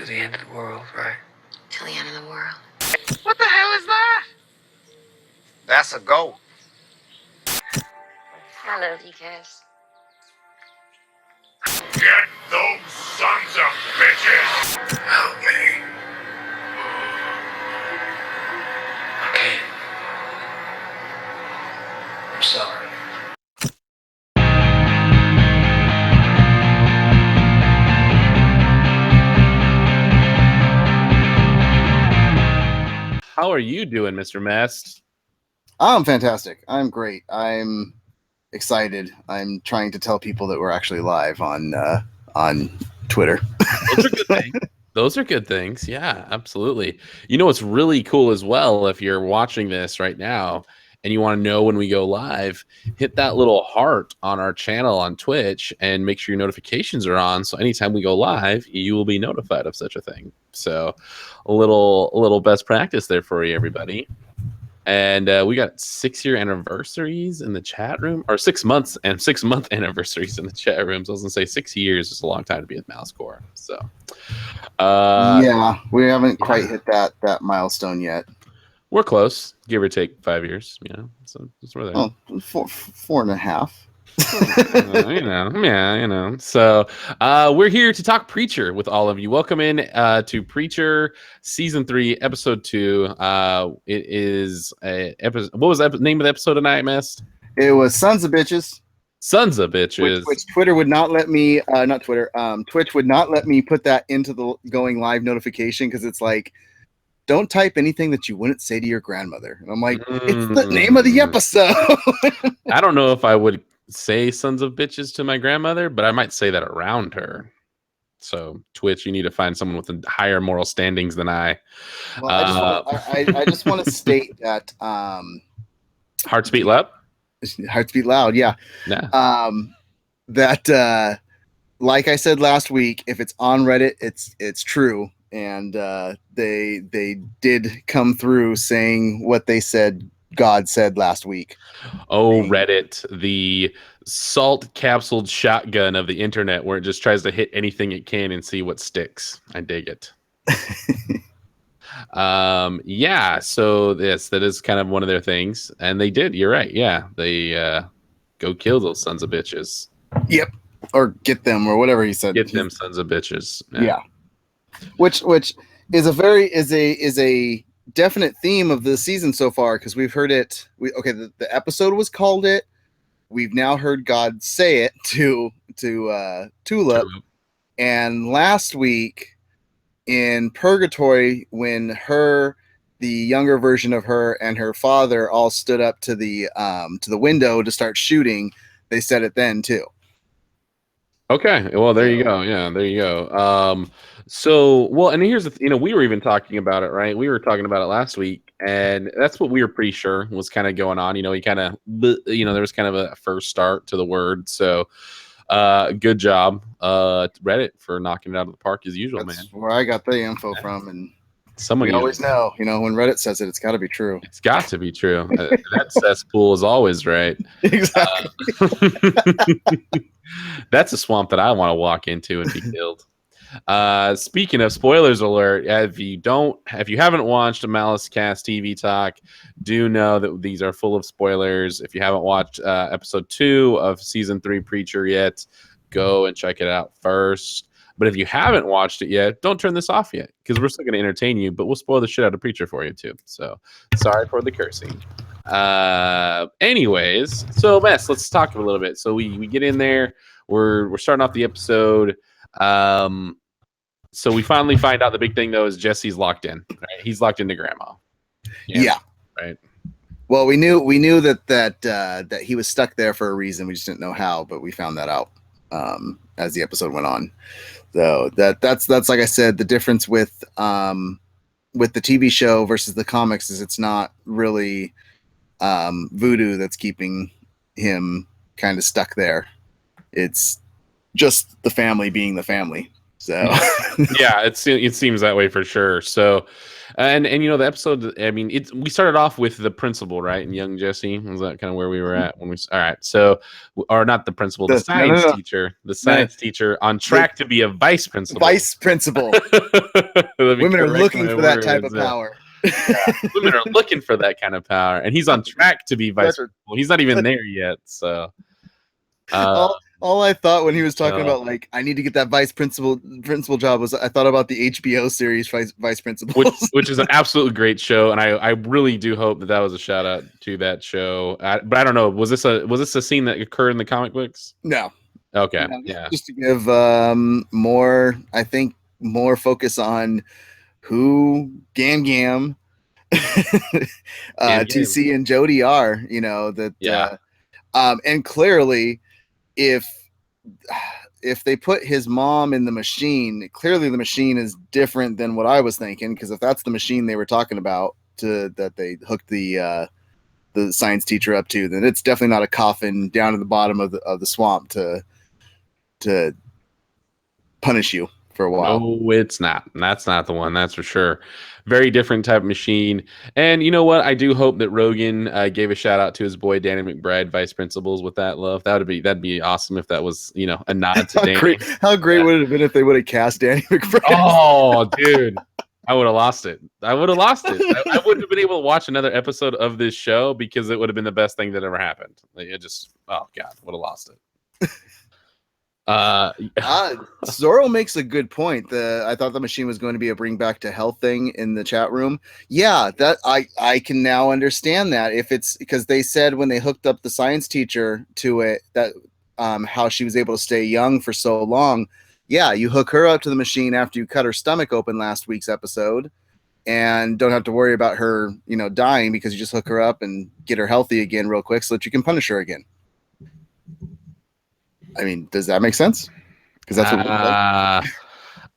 the end of the world, right? Till the end of the world. What the hell is that? That's a goat. I love you, Cass. Get those sons of bitches! Help me. Okay. I'm sorry. How are you doing, Mr. Mast? I'm fantastic. I'm great. I'm excited. I'm trying to tell people that we're actually live on Twitter. Those are good things. Those are good things. Yeah, absolutely. You know what's really cool as well, if you're watching this right now and you want to know when we go live, hit that little heart on our channel on Twitch and make sure your notifications are on. So anytime we go live, you will be notified of such a thing. So a little best practice there for you, everybody. And we got 6-year anniversaries in the chat room, or 6 months and 6-month anniversaries in the chat rooms. I was gonna say 6 years is a long time to be with MaliceCore. So, yeah, we haven't quite hit that milestone yet. We're close, give or take 5 years. You know, so we're there. Oh, 4.5. So we're here to talk Preacher with all of you. Welcome in to Preacher Season 3, Episode 2. It is a episode. What was the name of the episode tonight, Mest? It was Sonsabitches. Sonsabitches. Which Twitter would not let me. Not Twitter. Twitch would not let me put that into the going live notification because it's like, don't type anything that you wouldn't say to your grandmother. And I'm like, it's the name of the episode. I don't know if I would say sons of bitches to my grandmother, but I might say that around her. So Twitch, you need to find someone with higher moral standings than I. Well, I just want to state that Hearts beat loud. Hearts beat loud, yeah. Yeah. That like I said last week, if it's on Reddit, it's true, and they did come through saying what they said God said last week. Oh, Reddit, the salt capsuled shotgun of the internet where it just tries to hit anything it can and see what sticks. I dig it. Yeah, so that is kind of one of their things. And they did, you're right. Yeah, they go kill those sons of bitches. Yep. Or get them, or whatever he said. Get them sons of bitches. Yeah. Which is a definite theme of the season so far, because we've heard it. The episode was called it. We've now heard God say it to Tulip, and last week in Purgatory, when the younger version of her and her father all stood up to the window to start shooting, they said it then too. Okay, well, there you go. Yeah, there you go. And here's the we were even talking about it, right? We were talking about it last week, and that's what we were pretty sure was kind of going on. He kind of, there was kind of a first start to the word. So, good job, Reddit, for knocking it out of the park as usual, that's man. Where I got the info from, and someone always know, when Reddit says it, it's got to be true. It's got to be true. That cesspool is always right. Exactly. That's a swamp that I want to walk into and be killed. Speaking of spoilers alert, if you haven't watched a MaliceCast TV talk, do know that these are full of spoilers. If you haven't watched episode 2 of season 3 Preacher yet, go and check it out first. But if you haven't watched it yet, don't turn this off yet, because we're still going to entertain you, but we'll spoil the shit out of Preacher for you too. So sorry for the cursing. Anyways, so Mess, let's talk a little bit. So we get in there, we're starting off the episode. So we finally find out the big thing though is Jesse's locked in. Right? He's locked into Grandma. Yeah. Right. Well, we knew that he was stuck there for a reason. We just didn't know how, but we found that out as the episode went on. So that's like I said, the difference with the TV show versus the comics is it's not really voodoo that's keeping him kind of stuck there. It's just the family being the family. So Yeah, it seems that way for sure. So, and the episode. I mean, we started off with the principal, right? And young Jesse was that kind of where we were at when we. All right, so or not the principal, the science teacher, on track to be a vice principal. Vice principal. Women are looking for that type of power. Yeah, women are looking for that kind of power, and he's on track to be vice principal. He's not even there yet. So. All I thought when he was talking about like I need to get that vice principal job was I thought about the HBO series Vice Principals, which is an absolutely great show, and I really do hope that was a shout out to that show. But I don't know, was this a scene that occurred in the comic books? No. Okay, no, yeah. Just to give more focus on who Gam Gam, TC and Jody are. And clearly. If they put his mom in the machine, clearly the machine is different than what I was thinking. Because if that's the machine they were talking about that they hooked the science teacher up to, then it's definitely not a coffin down at the bottom of the swamp to punish you for a while. No, it's not. That's not the one. That's for sure. Very different type of machine. And you know what? I do hope that Rogan gave a shout out to his boy Danny McBride, vice principals, with that love. That'd be awesome if that was a nod to Danny. How great would it have been if they would have cast Danny McBride? Oh, dude. I would have lost it. I wouldn't have been able to watch another episode of this show because it would have been the best thing that ever happened. Like, oh God, would have lost it. Zorro makes a good point. I thought the machine was going to be a bring back to health thing in the chat room. Yeah, that I can now understand that if it's because they said when they hooked up the science teacher to it that how she was able to stay young for so long. Yeah, you hook her up to the machine after you cut her stomach open last week's episode, and don't have to worry about her dying because you just hook her up and get her healthy again real quick so that you can punish her again. I mean, does that make sense? Because that's what I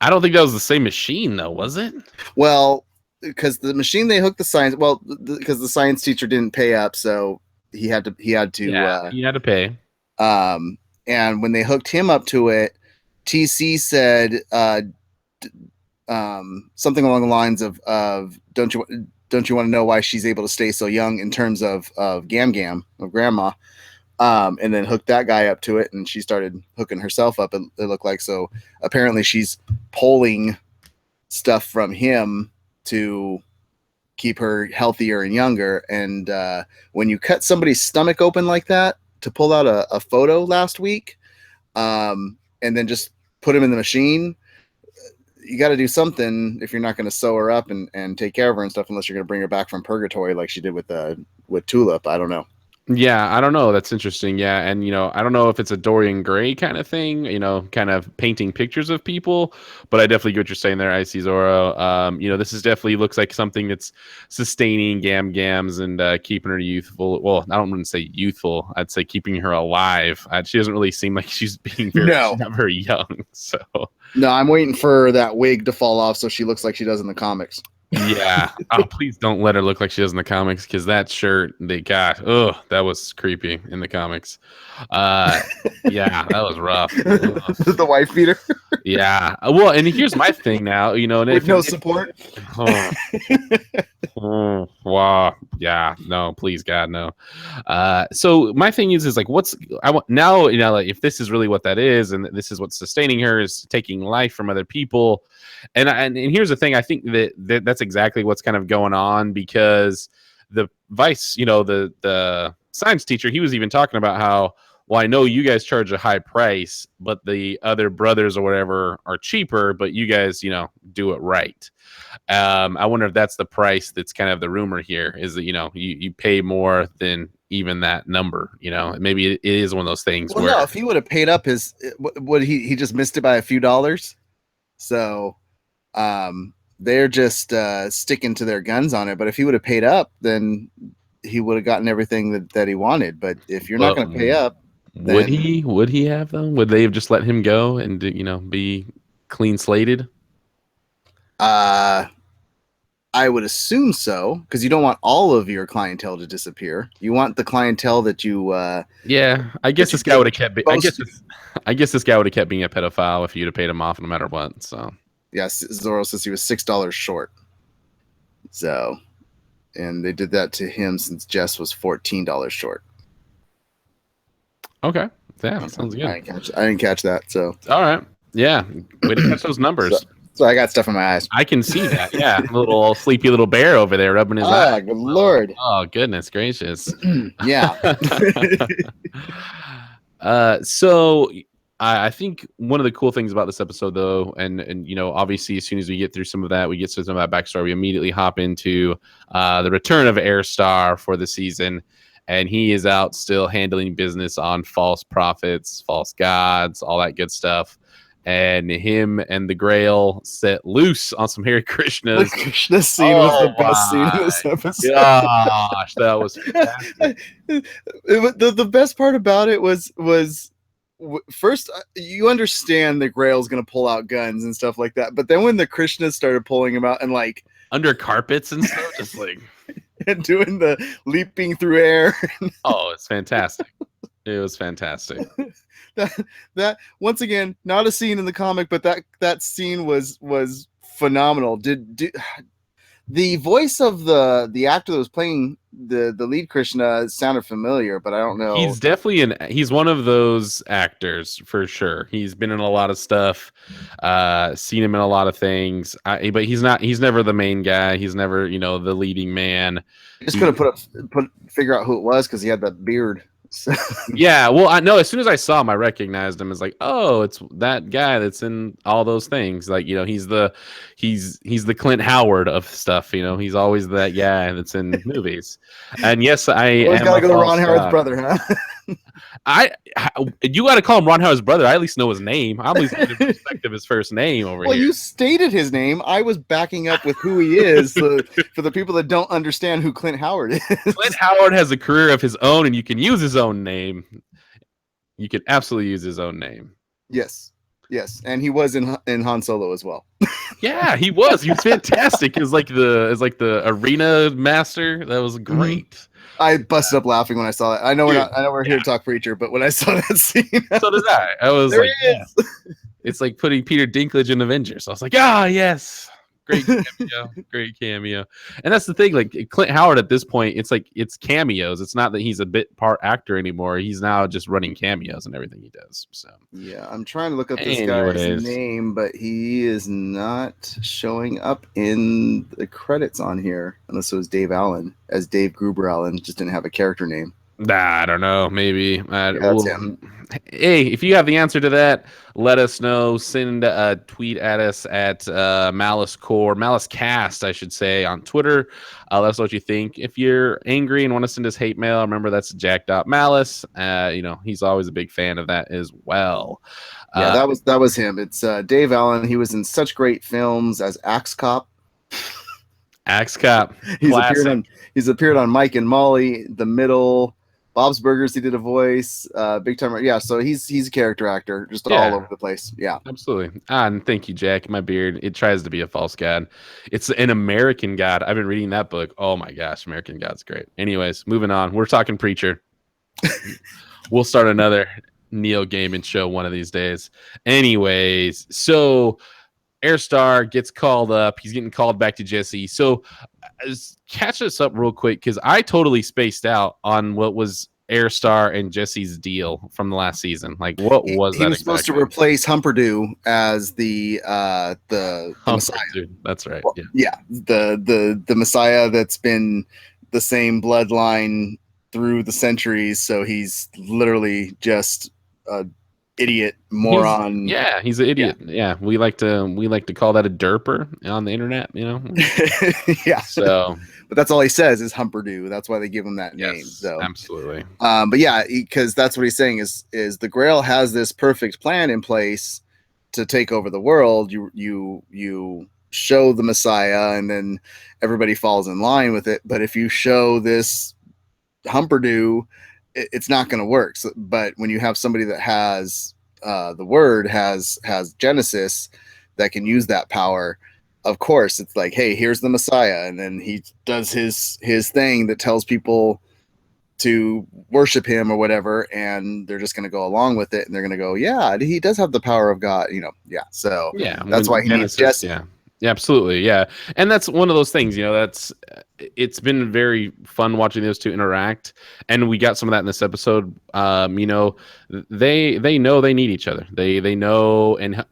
don't think that was the same machine, though, was it? Well, because the machine they hooked the science. Well, because the science teacher didn't pay up, so he had to. He had to pay. And when they hooked him up to it, TC said something along the lines of don't you want to know why she's able to stay so young in terms of Gam Gam, of Grandma. And then hooked that guy up to it, and she started hooking herself up. It looked like so. Apparently, she's pulling stuff from him to keep her healthier and younger. And when you cut somebody's stomach open like that to pull out a photo last week, and then just put him in the machine, you got to do something if you're not going to sew her up and take care of her and stuff, unless you're going to bring her back from purgatory like she did with Tulip. I don't know. Yeah, I don't know. That's interesting. Yeah, and I don't know if it's a Dorian Gray kind of thing, kind of painting pictures of people, but I definitely get what you're saying there, I see Zorro. This is definitely looks like something that's sustaining Gam Gams and keeping her youthful. Well, I don't want to say youthful. I'd say keeping her alive. She doesn't really seem like she's being she's not very young. So no, I'm waiting for that wig to fall off so she looks like she does in the comics. Yeah. Oh, please don't let her look like she does in the comics, because that shirt they got, that was creepy in the comics. Yeah, that was rough. The wife beater. Yeah. Well, and here's my thing now, with no support. Wow. Yeah. No, please, God, no. So my thing is like, I want now, like, if this is really what that is, and this is what's sustaining her, is taking life from other people. And here's the thing. I think that's exactly what's kind of going on, because the vice, the science teacher, he was even talking about how, well, I know you guys charge a high price, but the other brothers or whatever are cheaper, but you guys, do it right. I wonder if that's the price that's kind of the rumor here, is that, you pay more than even that number, maybe it is one of those things. Well, no, if he would have paid up he just missed it by a few dollars. So they're just sticking to their guns on it. But if he would have paid up, then he would have gotten everything that he wanted. But if you're not going to pay up, then... would he have them? Would they have just let him go and be clean slated? I I would assume so, because you don't want all of your clientele to disappear. You want the clientele that you. Yeah, I guess this guy would have kept. I guess this guy would have kept being a pedophile if you'd have paid him off no matter what. So yes, Zorro says he was $6 short. So, and they did that to him since Jess was $14 short. okay, yeah, sounds good. I didn't catch that. So All right, yeah, way to catch those numbers. So I got stuff in my eyes. I can see that. Yeah, little sleepy little bear over there rubbing his eye. Good lord. Oh goodness gracious. Yeah. So I think one of the cool things about this episode, though, and you know, obviously, as soon as we get through some of that, we get to some of that backstory. We immediately hop into the return of Starr for the season, and he is out still handling business on false prophets, false gods, all that good stuff. And him and the Grail set loose on some Hare Krishnas. The Krishna scene was the best scene in this episode. Gosh, that was fantastic. The best part about it was first you understand the Grail's going to pull out guns and stuff like that, but then when the Krishnas started pulling them out and like under carpets and stuff, just like and doing the leaping through air. Oh, it's fantastic. It was fantastic. That once again, not a scene in the comic, but that scene was phenomenal. Did the voice of the actor that was playing the lead Krishna sounded familiar, but I don't know. He's definitely he's one of those actors for sure. He's been in a lot of stuff, seen him in a lot of things. But he's never the main guy. He's never, you know, the leading man. I just couldn't figure out who it was because he had that beard. Yeah, well, I know as soon as I saw him, I recognized him as like, oh, it's that guy that's in all those things. Like, you know, he's the Clint Howard of stuff. You know, he's always that guy that's in movies. And yes, I always gotta go to Ron Howard's brother, huh? You got to call him Ron Howard's brother. I at least know his name. I at least need to respect his first name over here. Well, you stated his name. I was backing up with who he is for the people that don't understand who Clint Howard is. Clint Howard has a career of his own, and you can use his own name. You can absolutely use his own name. Yes, and he was in Han Solo as well. Yeah, he was. He was fantastic. He was like the arena master. That was great. I busted up laughing when I saw that. I know we're here to talk Preacher, but when I saw that scene, so did I. I was there like, yeah. It's like putting Peter Dinklage in Avengers. I was like, yes, great cameo. And that's the thing. Like Clint Howard at this point, it's cameos. It's not that he's a bit part actor anymore. He's now just running cameos and everything he does. So yeah, I'm trying to look up this guy's name, but he is not showing up in the credits on here, unless it was Dave Allen as Dave Gruber Allen. Just didn't have a character name. I don't know. Maybe. That's him. Hey, if you have the answer to that, let us know. Send a tweet at us at MaliceCast, I should say, on Twitter. Let us know what you think. If you're angry and want to send us hate mail, remember that's Jack.Malice. You know, he's always a big fan of that as well. Yeah, that was him. It's Dave Allen. He was in such great films as Axe Cop. Axe Cop. He's appeared on Mike and Molly, The Middle, Bob's Burgers. He did a voice. Big Time. Yeah, so he's a character actor, just all over the place. Yeah, absolutely. And thank you, Jack. My beard, it tries to be a false god. It's an American God. I've been reading that book. Oh my gosh, American God's great. Anyways, moving on. We're talking Preacher. We'll start another Neo Gaiman show one of these days. Anyways, so Starr gets called up. He's getting called back to Jesse. So catch us up real quick, because I totally spaced out on what was Starr and Jesse's deal from the last season. Like, what was that? He was supposed to replace Humperdoo as the Messiah. That's right. Yeah, the Messiah that's been the same bloodline through the centuries. So he's literally just a idiot moron. He's an idiot. Yeah, we like to call that a derper on the internet, you know. Yeah. So, but that's all he says is Humperdoo. That's why they give him that name. So absolutely. But yeah, because that's what he's saying is the Grail has this perfect plan in place to take over the world. You show the Messiah, and then everybody falls in line with it. But if you show this Humperdoo, it's not going to work. So, but when you have somebody that has the word has Genesis that can use that power, of course, it's like, hey, here's the Messiah, and then he does his thing that tells people to worship him or whatever, and they're just going to go along with it, and they're going to go, yeah, he does have the power of God, yeah. So Yeah, that's why he needs Jesse. Yeah, absolutely, yeah, and that's one of those things. It's been very fun watching those two interact, and we got some of that in this episode. They know they need each other. They know, and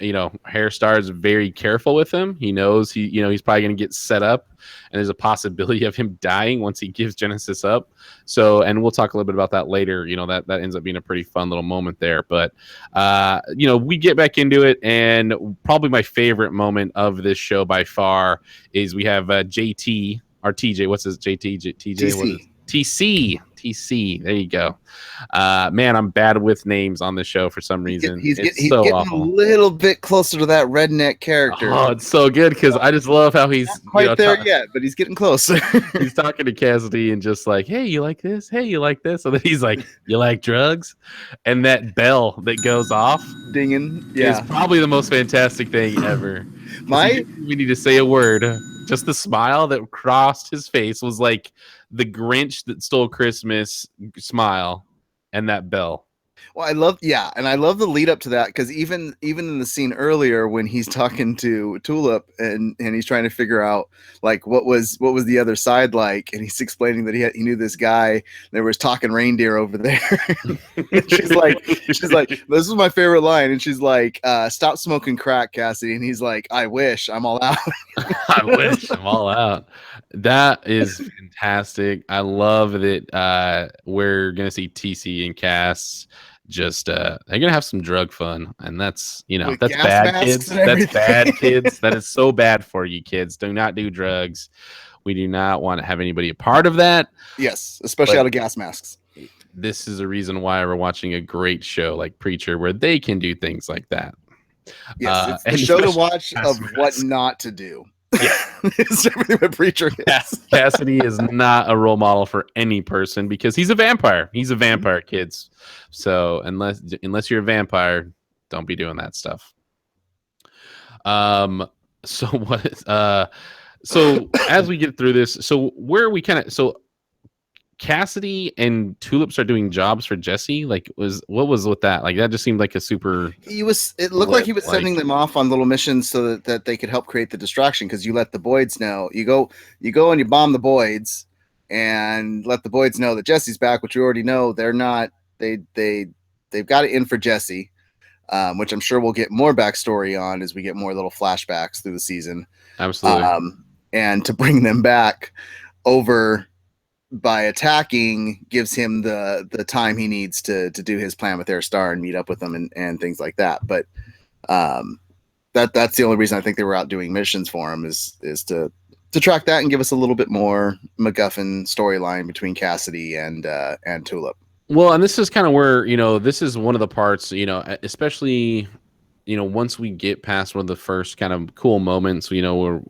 Herr Starr is very careful with him. He knows he's probably going to get set up, and there's a possibility of him dying once he gives Genesis up. So, and we'll talk a little bit about that later. That ends up being a pretty fun little moment there. But we get back into it, and probably my favorite moment of this show by far is we have JT or TJ. What's his JT? TJ? What is TC? TC. There you go. Man, I'm bad with names on the show for some reason. He's so getting awful. a little bit closer to that redneck character. Oh, it's so good because I just love how he's not quite there yet, but he's getting closer. He's talking to Cassidy and just like, hey, you like this? Hey, you like this? And then he's like, you like drugs? And that bell that goes off dinging is probably the most fantastic thing ever. We need to say a word. Just the smile that crossed his face was like the Grinch that stole Christmas smile, and that bell. Well, I love the lead up to that, because even in the scene earlier when he's talking to Tulip and he's trying to figure out like what was the other side like, and he's explaining that he knew this guy. There was talking reindeer over there. she's like, this is my favorite line, and she's like, stop smoking crack, Cassidy. And he's like, I wish, I'm all out. I wish, I'm all out. That is fantastic. I love that we're gonna see TC and Cass just they're gonna have some drug fun, and that's that's bad, kids. That's bad, kids. That is so bad for you, kids. Do not do drugs. We do not want to have anybody a part of that. Yes, especially out of gas masks. This is a reason why we're watching a great show like Preacher, where they can do things like that. Yes, it's the show to watch of what not to do. Yeah, it's everything what Preacher is. Cassidy is not a role model for any person because he's a vampire. He's a vampire, kids. So unless you're a vampire, don't be doing that stuff. So what is so as we get through this, so where are we Cassidy and Tulip start doing jobs for Jesse. Like, what was with that? Like, that just seemed like a super. It looked like he was sending them off on little missions so that they could help create the distraction. Because you let the Boyds know. You go and you bomb the Boyds, and let the Boyds know that Jesse's back, which you already know. They're not. They've got it in for Jesse, which I'm sure we'll get more backstory on as we get more little flashbacks through the season. Absolutely. And to bring them back over by attacking gives him the time he needs to do his plan with Herr Starr and meet up with them and things like that. But that's the only reason I think they were out doing missions for him is to track that and give us a little bit more MacGuffin storyline between Cassidy and Tulip. Well, and this is kind of where, this is one of the parts, especially, once we get past one of the first kind of cool moments, where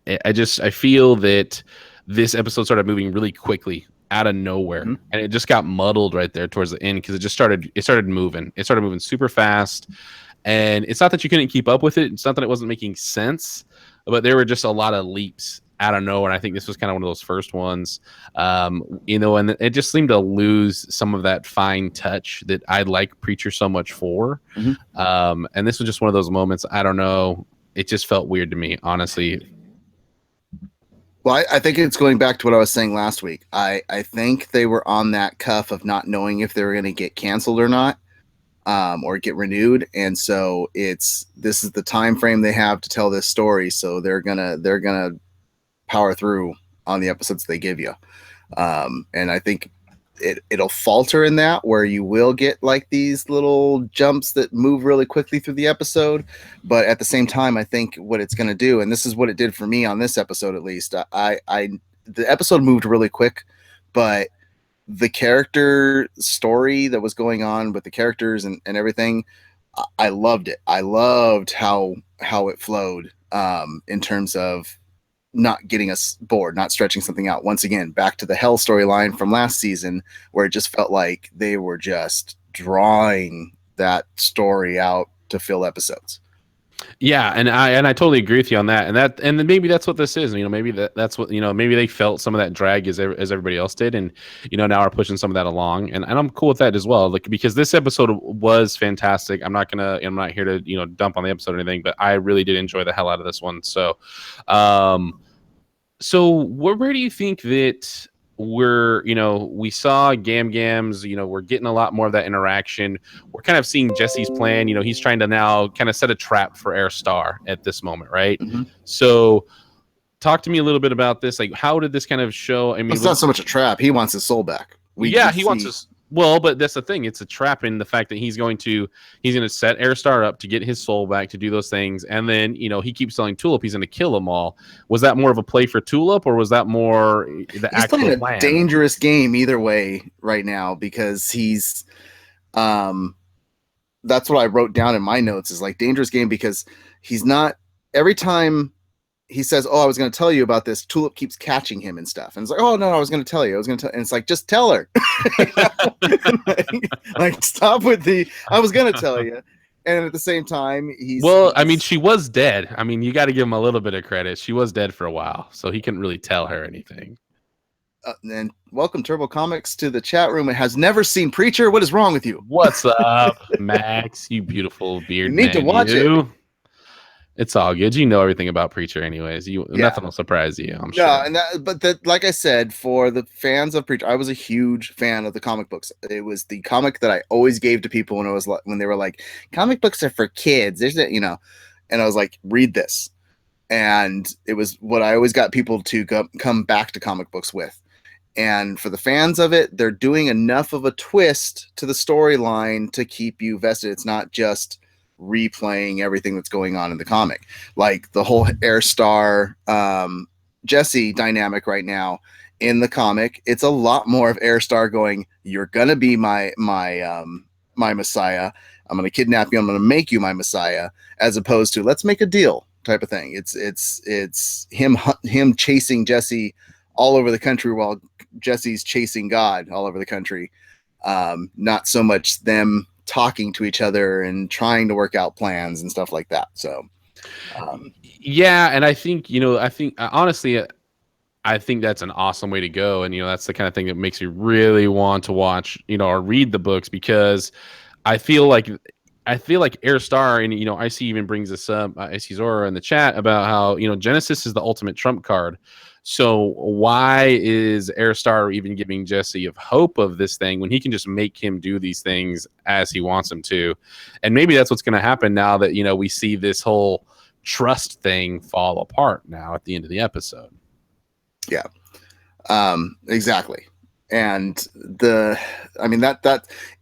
I feel that this episode started moving really quickly out of nowhere, and it just got muddled right there towards the end because it started moving. It started moving super fast, and it's not that you couldn't keep up with it. It's not that it wasn't making sense, but there were just a lot of leaps out of nowhere. And I think this was kind of one of those first ones, and it just seemed to lose some of that fine touch that I like Preacher so much for. And this was just one of those moments. I don't know. It just felt weird to me, honestly. Well, I think it's going back to what I was saying last week. I think they were on that cuff of not knowing if they were going to get canceled or not, or get renewed, and so this is the time frame they have to tell this story. So they're gonna power through on the episodes they give you, and I think it'll falter in that where you will get like these little jumps that move really quickly through the episode. But at the same time, I think what it's going to do, and this is what it did for me on this episode, at least, the episode moved really quick, but the character story that was going on with the characters and everything, I loved it. I loved how it flowed, in terms of not getting us bored, not stretching something out. Once again, back to the Hell storyline from last season, where it just felt like they were just drawing that story out to fill episodes. Yeah, and I totally agree with you on that. And then maybe that's what this is. Maybe that's what maybe they felt some of that drag as everybody else did, and now are pushing some of that along, and I'm cool with that as well. Like, because this episode was fantastic. I'm not here to dump on the episode or anything, but I really did enjoy the hell out of this one. So, where do you think that we saw Gams, we're getting a lot more of that interaction. We're kind of seeing Jesse's plan. He's trying to now kind of set a trap for Air Starr at this moment, right? Mm-hmm. So talk to me a little bit about this. Like, how did this kind of show? I mean, it's not so much a trap. He wants his soul back. He wants his. Well, but that's the thing. It's a trap in the fact that he's going to set Air Starr up to get his soul back, to do those things, and then he keeps telling Tulip he's going to kill them all. Was that more of a play for Tulip, or was that more the actual playing plan? A dangerous game either way right now, because he's that's what I wrote down in my notes, is like dangerous game, because he's not, every time he says, "Oh, I was going to tell you about this," Tulip keeps catching him and stuff. And it's like, "Oh, no, I was going to tell you. And it's like, just tell her. like, stop with the, "I was going to tell you." And at the same time, I mean, she was dead. I mean, you got to give him a little bit of credit. She was dead for a while, so he couldn't really tell her anything. And welcome, Turbo Comics, to the chat room. It has never seen Preacher. What is wrong with you? What's up, Max? You beautiful beard. You need to watch it. It's all good. You know everything about Preacher, anyways. Nothing will surprise you, I'm sure. But like I said, for the fans of Preacher, I was a huge fan of the comic books. It was the comic that I always gave to people when they were like, "Comic books are for kids." And I was like, "Read this," and it was what I always got people to come back to comic books with. And for the fans of it, they're doing enough of a twist to the storyline to keep you vested. It's not just replaying everything that's going on in the comic, like the whole Air Starr Jesse dynamic right now in the comic. It's a lot more of Air Starr going, "You're gonna be my Messiah. I'm gonna kidnap you. I'm gonna make you my Messiah," as opposed to "let's make a deal" type of thing. It's him chasing Jesse all over the country while Jesse's chasing God all over the country. Not so much them talking to each other and trying to work out plans and stuff like that. So, and I think honestly, I think that's an awesome way to go, and that's the kind of thing that makes you really want to watch, or read the books, because I feel like Air Starr, and I see even brings this up. I see Zora in the chat about how Genesis is the ultimate trump card. So why is Air Starr even giving Jesse of hope of this thing when he can just make him do these things as he wants him to? And maybe that's what's going to happen now that we see this whole trust thing fall apart now at the end of the episode. Yeah, exactly. And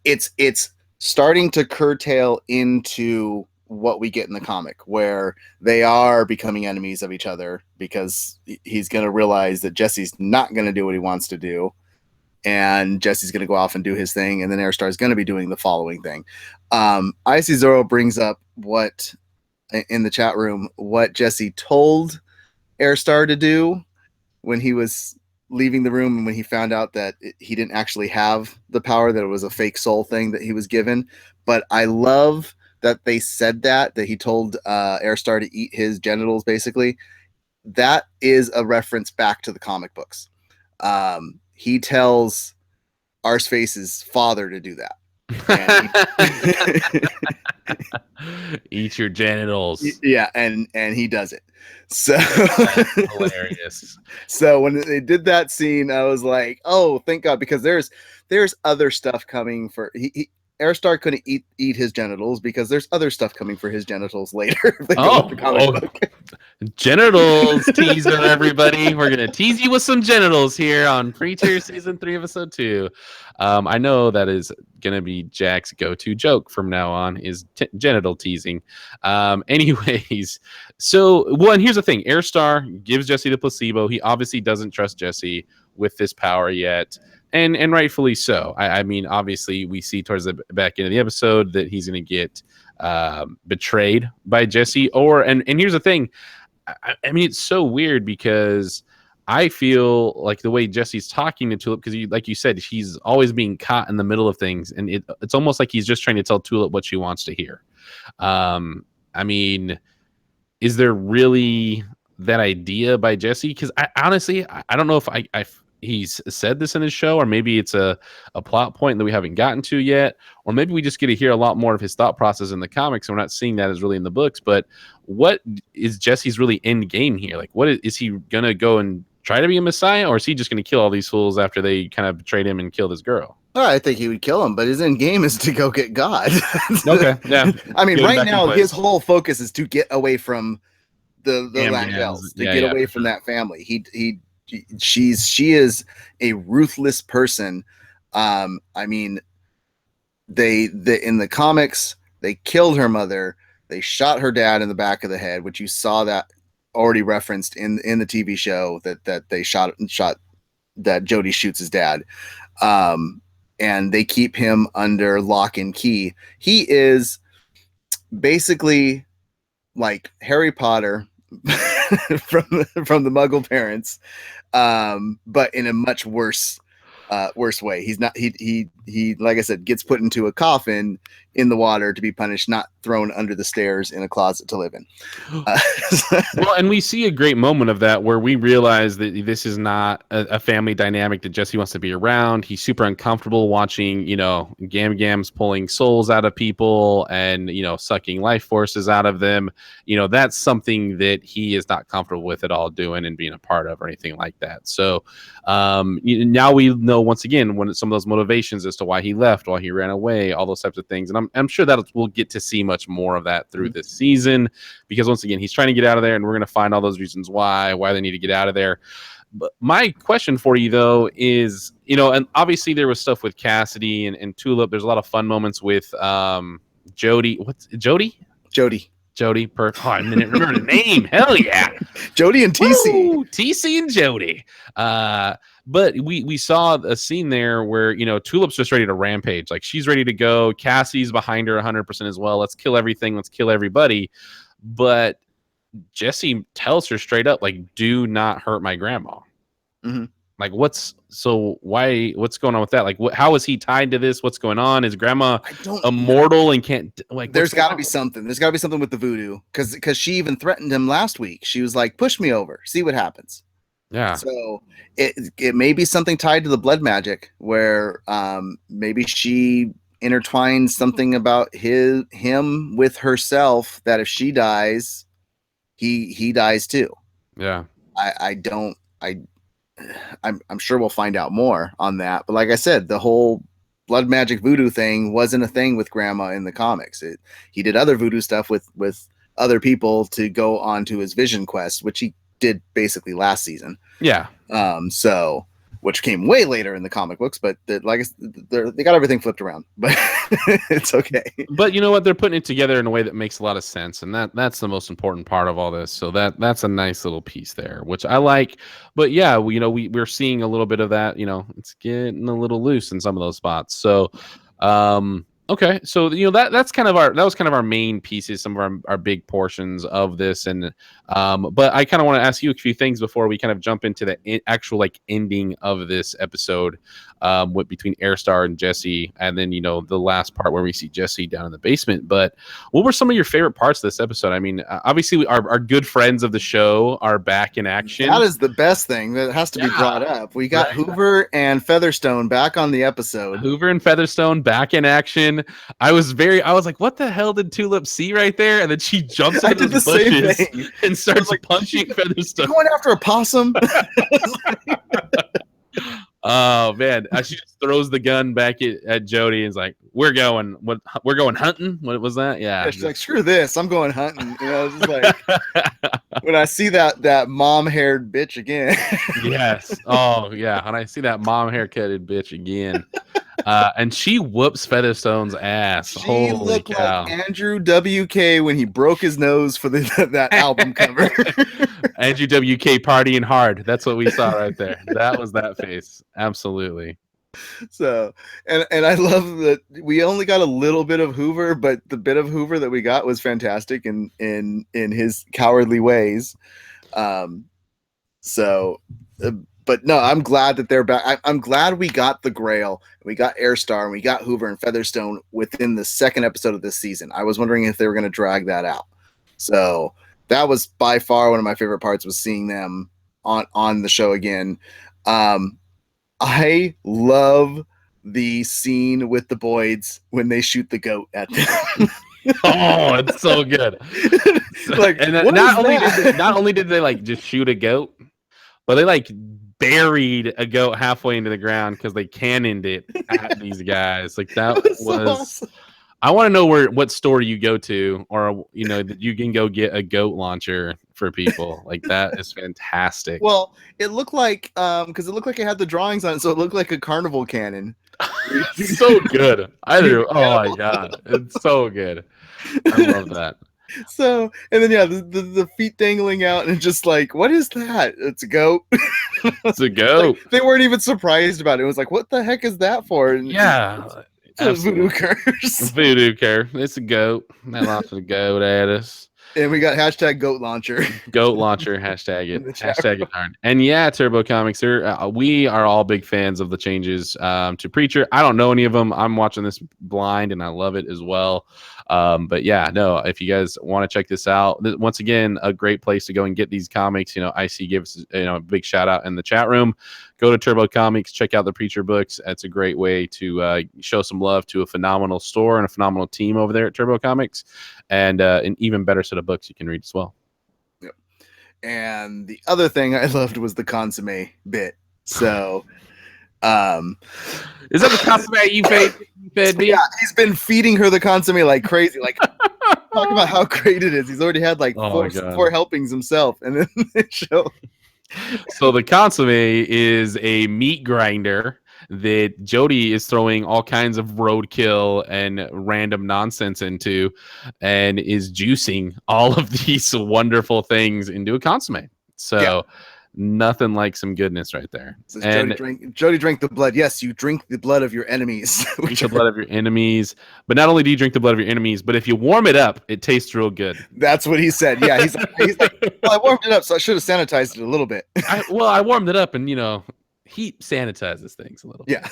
it's starting to curtail into what we get in the comic, where they are becoming enemies of each other, because he's going to realize that Jesse's not going to do what he wants to do, and Jesse's going to go off and do his thing, and then Air Starr is going to be doing the following thing. I see Zoro brings up in the chat room what Jesse told Air Starr to do when he was leaving the room, and when he found out that he didn't actually have the power, that it was a fake soul thing that he was given. But I love that they said that he told Air Starr to eat his genitals, basically. That is a reference back to the comic books. He tells Arseface's father to do that. Eat your genitals. Yeah, and he does it. So hilarious. So when they did that scene, I was like, "Oh, thank God," because there's other stuff coming for Air Starr couldn't eat his genitals, because there's other stuff coming for his genitals later. Genitals teaser, everybody. We're gonna tease you with some genitals here on Preacher Season 3 Episode 2. I know that is gonna be Jack's go-to joke from now on, is genital teasing. Anyways, and here's the thing: Air Starr gives Jesse the placebo. He obviously doesn't trust Jesse with this power yet. And rightfully so. I mean, obviously, we see towards the back end of the episode that he's going to get betrayed by Jesse. And here's the thing. I mean, it's so weird, because I feel like the way Jesse's talking to Tulip, because like you said, he's always being caught in the middle of things. And it's almost like he's just trying to tell Tulip what she wants to hear. I mean, is there really that idea by Jesse? Because I honestly, I don't know if he's said this in his show, or maybe it's a plot point that we haven't gotten to yet, or maybe we just get to hear a lot more of his thought process in the comics, and we're not seeing that as really in the books. But what is Jesse's really end game here? Like, what is he gonna go and try to be a messiah, or is he just gonna kill all these fools after they kind of betrayed him and killed his girl? Well, I think he would kill him, but his end game is to go get God. Okay, yeah. I mean, Get him right back in now place. his whole focus is to get away from the Langells, to get away from that family. She is a ruthless person. I mean, they in the comics they killed her mother, they shot her dad in the back of the head, which you saw that already referenced in the TV show, that they shot that Jody shoots his dad. And they keep him under lock and key. He is basically like Harry Potter from the Muggle parents, but in a much worse way. He's not. He like I said, gets put into a coffin in the water to be punished, not thrown under the stairs in a closet to live in. Well, and we see a great moment of that where we realize that this is not a family dynamic that Jesse wants to be around. He's super uncomfortable watching, Gam-Gams pulling souls out of people and, sucking life forces out of them. That's something that he is not comfortable with at all doing and being a part of or anything like that. So now we know once again when some of those motivations as to why he left, why he ran away, all those types of things. And I'm sure that we'll get to see much more of that through this season, because once again, he's trying to get out of there, and we're going to find all those reasons why they need to get out of there. But my question for you, though, is, and obviously there was stuff with Cassidy and Tulip. There's a lot of fun moments with Jody. What's Jody? Jody. Perfect. Oh, I didn't remember the name. Hell yeah. Jody and TC. TC and Jody. But we saw a scene there where, Tulip's just ready to rampage. Like, she's ready to go. Cassie's behind her 100% as well. Let's kill everything. Let's kill everybody. But Jesse tells her straight up, like, do not hurt my grandma. Mm-hmm. Like, what's going on with that? Like, how is he tied to this? What's going on? Is grandma immortal and can't, like, there's got to be something. There's got to be something with the voodoo, because she even threatened him last week. She was like, push me over, see what happens. Yeah. So it may be something tied to the blood magic, where maybe she intertwines something about him with herself, that if she dies, he dies too. Yeah. I'm sure we'll find out more on that. But like I said, the whole blood magic voodoo thing wasn't a thing with grandma in the comics. He did other voodoo stuff with other people to go on to his vision quest, which he did basically last season. Yeah. So, which came way later in the comic books, but like I said, they got everything flipped around, but it's okay. But you know what? They're putting it together in a way that makes a lot of sense, and that's the most important part of all this. So that's a nice little piece there, which I like. But yeah, we're seeing a little bit of that. It's getting a little loose in some of those spots. So, okay, so that was kind of our main pieces, some of our big portions of this, and but I kind of want to ask you a few things before we kind of jump into the actual ending of this episode, between Starr and Jesse, and then the last part where we see Jesse down in the basement. But what were some of your favorite parts of this episode? I mean, obviously our good friends of the show are back in action. That is the best thing that has to be brought up. We got Hoover and Featherstone back on the episode. Hoover and Featherstone back in action. I was like, what the hell did Tulip see right there? And then she jumps into the bushes and starts punching Featherstone. You going after a possum? Oh man, she just throws the gun back at Jody and is like, we're going hunting. What was that? Yeah, she's like, screw this, I'm going hunting. Just like when I see that mom-haired bitch again. Yes. Oh yeah, when I see that mom haircutted bitch again. And she whoops Featherstone's ass. She Holy looked cow. like Andrew WK when he broke his nose for that album cover. Andrew WK partying hard. That's what we saw right there. That was that face. Absolutely. So, and I love that we only got a little bit of Hoover, but the bit of Hoover that we got was fantastic in his cowardly ways. But no, I'm glad that they're back. I'm glad we got the Grail, we got Starr, and we got Hoover and Featherstone within the second episode of this season. I was wondering if they were going to drag that out. So that was by far one of my favorite parts, was seeing them on the show again. I love the scene with the Boyds when they shoot the goat at them. Oh, it's so good. Like, and what not is only that? not only did they like just shoot a goat, but they like buried a goat halfway into the ground because they cannoned it at these guys. Like that It was so was. awesome. I want to know what store you go to, or that you can go get a goat launcher for people. Like that is fantastic. Well, it looked like because it looked like it had the drawings on it, so it looked like a carnival cannon. So good. Oh my god, it's so good. I love that. So, and then the feet dangling out, and just like, what is that? It's a goat. It's a goat. Like, they weren't even surprised about it. It was like, what the heck is that for? And Yeah. it's a voodoo curse. Voodoo curse. It's a goat. They launched a goat at us. And we got hashtag goat launcher. Goat launcher. Hashtag it. In the chat Hashtag it hard. And yeah, Turbo Comics. We are all big fans of the changes to Preacher. I don't know any of them. I'm watching this blind, and I love it as well. But yeah, no, if you guys want to check this out, once again, a great place to go and get these comics. IC gave us a big shout out in the chat room. Go to Turbo Comics, check out the Preacher books. That's a great way to show some love to a phenomenal store and a phenomenal team over there at Turbo Comics, and an even better set of books you can read as well. Yep. And the other thing I loved was the consomme bit. So, is that the consomme you fed me? Yeah, he's been feeding her the consomme like crazy. Like, talk about how great it is. He's already had like four helpings himself, and then they show. So the consomme is a meat grinder that Jody is throwing all kinds of roadkill and random nonsense into, and is juicing all of these wonderful things into a consomme. So nothing like some goodness right there. And Jody drank the blood. Yes, you drink the blood of your enemies. Drink the blood of your enemies. But not only do you drink the blood of your enemies, but if you warm it up, it tastes real good. That's what he said. Yeah, he's like, well, I warmed it up, so I should have sanitized it a little bit. I warmed it up, and heat sanitizes things a little bit. Yeah.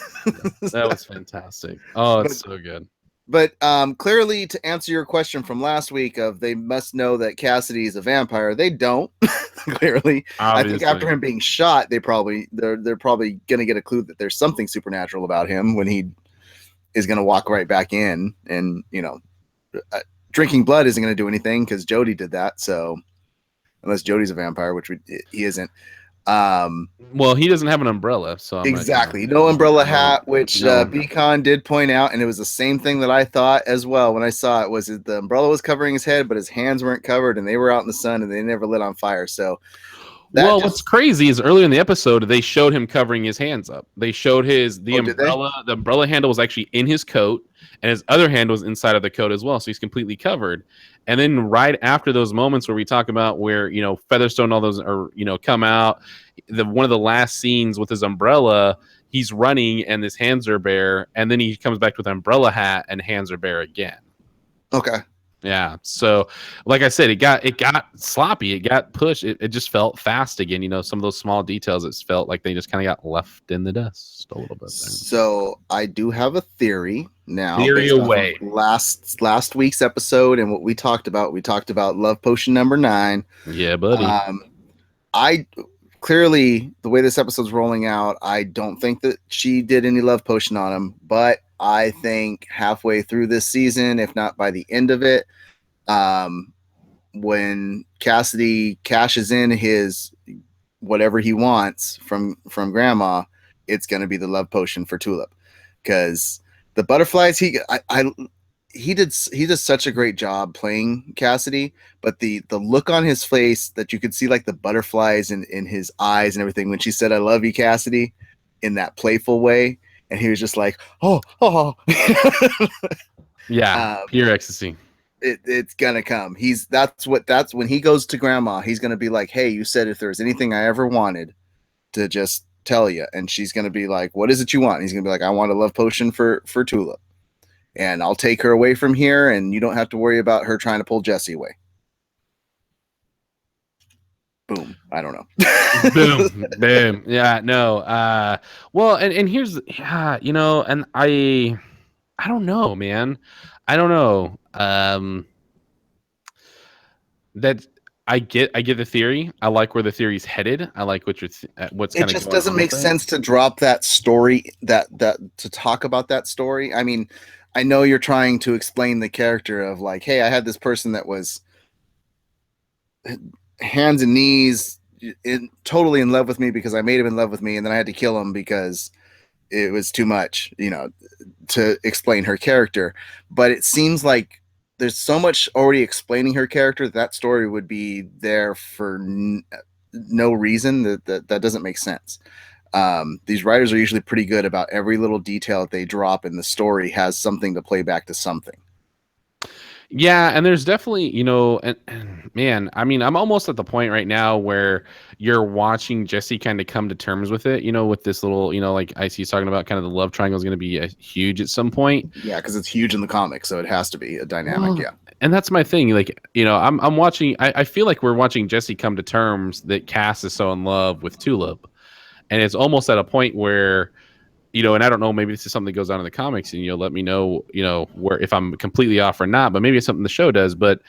That was fantastic. Oh, it's so good. But clearly, to answer your question from last week of they must know that Cassidy is a vampire, they don't. Clearly, obviously. I think after him being shot, they're probably gonna get a clue that there's something supernatural about him when he is gonna walk right back in, and drinking blood isn't gonna do anything because Jody did that. So unless Jody's a vampire, which he isn't. Well, he doesn't have an umbrella, so exactly no umbrella hat, which Beacon did point out, and it was the same thing that I thought as well when I saw it. Was the umbrella was covering his head, but his hands weren't covered, and they were out in the sun, and they never lit on fire. So, what's crazy is earlier in the episode they showed him covering his hands up. They showed the umbrella. The umbrella handle was actually in his coat, and his other hand was inside of the coat as well, so he's completely covered. And then right after those moments where we talk about where Featherstone and all those are come out, one of the last scenes with his umbrella, he's running and his hands are bare, and then he comes back with an umbrella hat and hands are bare again. Okay. Yeah. So, like I said, it got sloppy. It got pushed. It just felt fast again. Some of those small details, it felt like they just kind of got left in the dust a little bit there. So I do have a theory now. Theory away. Last week's episode and what we talked about. We talked about love potion number 9. Yeah, buddy. I clearly the way this episode's rolling out, I don't think that she did any love potion on him, but I think halfway through this season, if not by the end of it, when Cassidy cashes in his whatever he wants from Grandma, it's going to be the love potion for Tulip, because the butterflies he does such a great job playing Cassidy, but the look on his face that you could see, like the butterflies in his eyes and everything when she said, "I love you, Cassidy," in that playful way. And he was just like, oh. Yeah, pure ecstasy. It's gonna come. That's when he goes to Grandma, he's gonna be like, "Hey, you said if there's anything I ever wanted to just tell you," and she's gonna be like, "What is it you want?" And he's gonna be like, "I want a love potion for Tulip, and I'll take her away from here, and you don't have to worry about her trying to pull Jesse away." Boom. I don't know. Boom. Yeah, no. Well, and here's, and I don't know, man. I don't know. that I get the theory. I like where the theory's headed. I like what what's It kind of just going doesn't on make with it. sense to drop that story that to talk about that story. I mean, I know you're trying to explain the character of like, hey, I had this person that was hands and knees totally in love with me because I made him in love with me, and then I had to kill him because it was too much, to explain her character. But it seems like there's so much already explaining her character that story would be there for no reason. That doesn't make sense. These writers are usually pretty good about every little detail that they drop in the story has something to play back to something. Yeah, and there's definitely, and man, I mean, I'm almost at the point right now where you're watching Jesse kind of come to terms with it, with this little, like IC's talking about, kind of the love triangle is going to be huge at some point. Yeah, because it's huge in the comics, so it has to be a dynamic. Well, yeah, and that's my thing. Like, I'm watching. I feel like we're watching Jesse come to terms that Cass is so in love with Tulip, and it's almost at a point where and I don't know, maybe this is something that goes on in the comics, and you'll let me know, where if I'm completely off or not, but maybe it's something the show does. But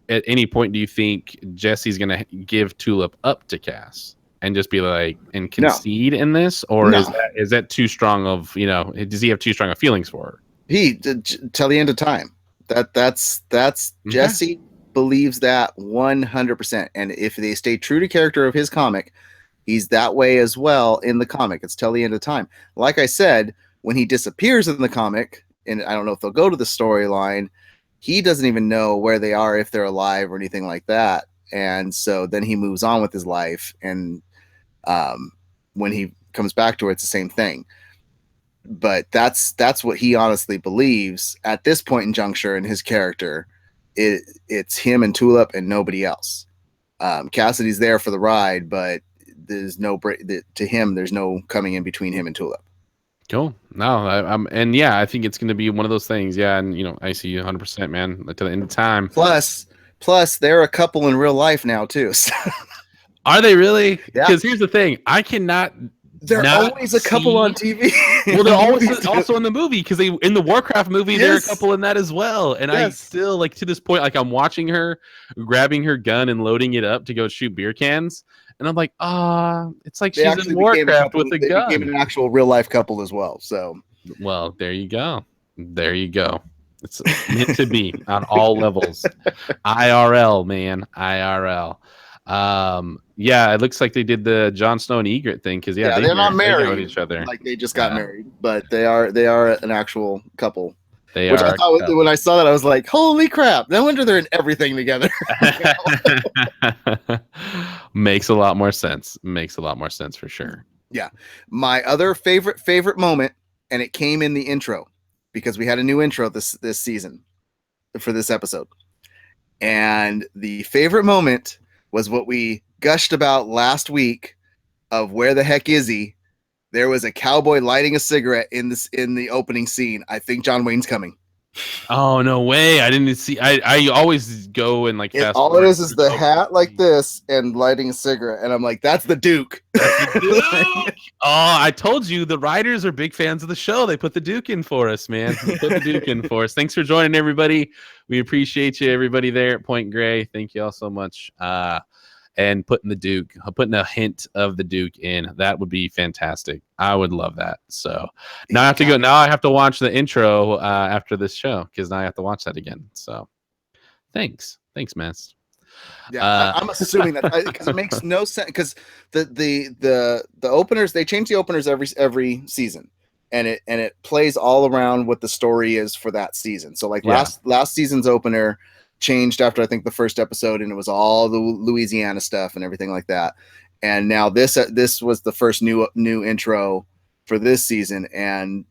at any point, do you think Jesse's going to give Tulip up to Cass and just be like, and concede in this? Or is that too strong of, does he have too strong of feelings for her? He till the end of time. That's Jesse believes that 100%. And if they stay true to character of his comic, he's that way as well in the comic. It's till the end of time. Like I said, when he disappears in the comic, and I don't know if they'll go to the storyline, he doesn't even know where they are, if they're alive or anything like that. And so then he moves on with his life. And when he comes back to her, it's the same thing. But that's what he honestly believes at this point in juncture in his character. It's him and Tulip and nobody else. Cassidy's there for the ride, but there's no to him. There's no coming in between him and Tulip. Cool. No, I think it's going to be one of those things. Yeah, and I see you 100%, man. To the end of time. Plus, they're a couple in real life now too. So. Are they really? Yeah. Because here's the thing: I cannot. They're always a couple on TV. Well, they're always also in the movie because in the Warcraft movie, they're a couple in that as well. And I still to this point, I'm watching her grabbing her gun and loading it up to go shoot beer cans. And I'm like, it's like she's in Warcraft with a gun. They became an actual real life couple as well. So, well, there you go. It's meant to be on all levels. IRL, man, IRL. Yeah, it looks like they did the Jon Snow and Ygritte thing because they're not married with each other. Like they just got married, but they are an actual couple. They Which are. I thought, when I saw that, I was like, "Holy crap!" No wonder they're in everything together. Makes a lot more sense. Makes a lot more sense for sure. Yeah, my other favorite moment, and it came in the intro because we had a new intro this season for this episode, and the favorite moment was what we gushed about last week of where the heck is he? There was a cowboy lighting a cigarette in the opening scene. I think John Wayne's coming. Oh, no way. I didn't see. I always go and fast all it is the hat like this and lighting a cigarette. And I'm like, that's the Duke. That's the Duke. Oh, I told you the writers are big fans of the show. They put the Duke in for us, man. They put the Duke in for us. Thanks for joining, everybody. We appreciate you, everybody there at Point Grey. Thank you all so much. And putting a hint of the Duke in, that would be fantastic. I would love that. So now I have to go. Now I have to watch the intro after this show because now I have to watch that again. So thanks, Mess. Yeah, I'm assuming that because it makes no sense because the openers, they change the openers every season, and it plays all around what the story is for that season. So last season's opener changed after I think the first episode, and it was all the Louisiana stuff and everything like that. And now this was the first new intro for this season, and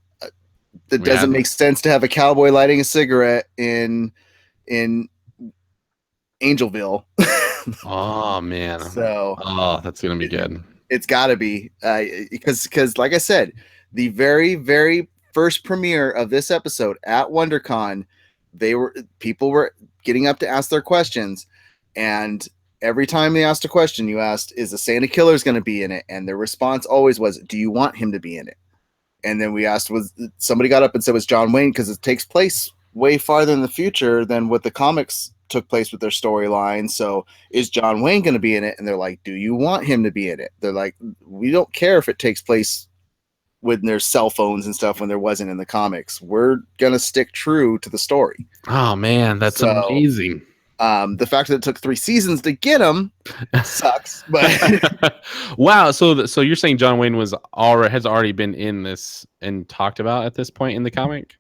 it doesn't make sense to have a cowboy lighting a cigarette in Angelville. Oh man! So that's gonna be good. It's got to be because like I said, the very very first premiere of this episode at WonderCon, people were getting up to ask their questions, and every time they asked a question, you asked, is the Santa Killer's going to be in it? And their response always was, do you want him to be in it? And then we asked, somebody got up and said, was John Wayne, because it takes place way farther in the future than what the comics took place with their storyline. So is John Wayne going to be in it? And they're like, do you want him to be in it? They're like, we don't care if it takes place when there's cell phones and stuff when there wasn't in the comics. We're going to stick true to the story. Oh man, that's amazing. The fact that it took 3 seasons to get him sucks, but wow. So you're saying John Wayne has already been in this and talked about at this point in the comic?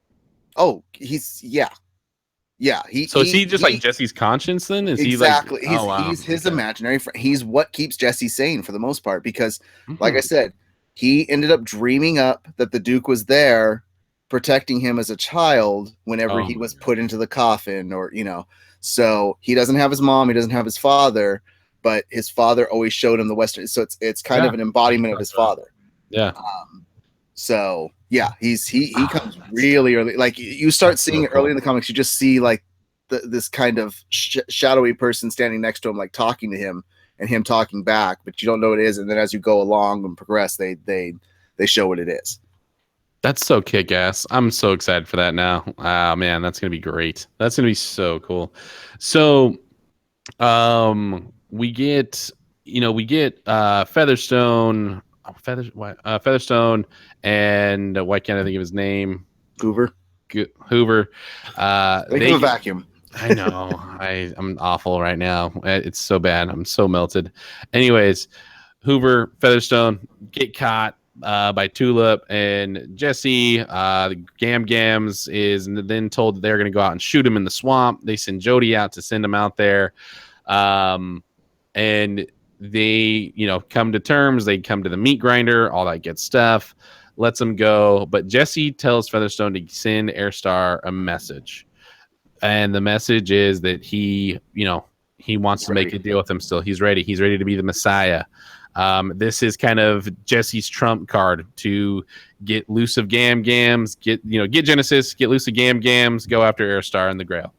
Oh, he's yeah. Is he just like Jesse's conscience then? Is exactly. he like, he's his imaginary friend. He's what keeps Jesse sane for the most part because, like I said, he ended up dreaming up that the Duke was there protecting him as a child whenever he was put into the coffin, or So he doesn't have his mom, he doesn't have his father, but his father always showed him the Western. So it's kind of an embodiment of his father. Yeah. So yeah, he comes really early. Like you start seeing it early in the comics. You just see like this kind of shadowy person standing next to him, like talking to him, and him talking back, but you don't know what it is. And then as you go along and progress, they show what it is. That's so kick-ass. I'm so excited for that now. Ah, man, that's gonna be great. That's gonna be so cool. So, we get Featherstone, Featherstone, and why can't I think of his name? Hoover. Hoover. Think of a vacuum. I know. I'm awful right now. It's so bad. I'm so melted. Anyways, Hoover, Featherstone get caught by Tulip and Jesse. The Gams is then told that they're going to go out and shoot him in the swamp. They send Jody out to send him out there. And they, come to terms. They come to the meat grinder, all that good stuff. Lets them go. But Jesse tells Featherstone to send Starr a message. And the message is that he wants to make a deal with him still. He's ready. He's ready to be the Messiah. This is kind of Jesse's trump card to get loose of Gams, get Genesis, get loose of Gams, go after Starr and the Grail.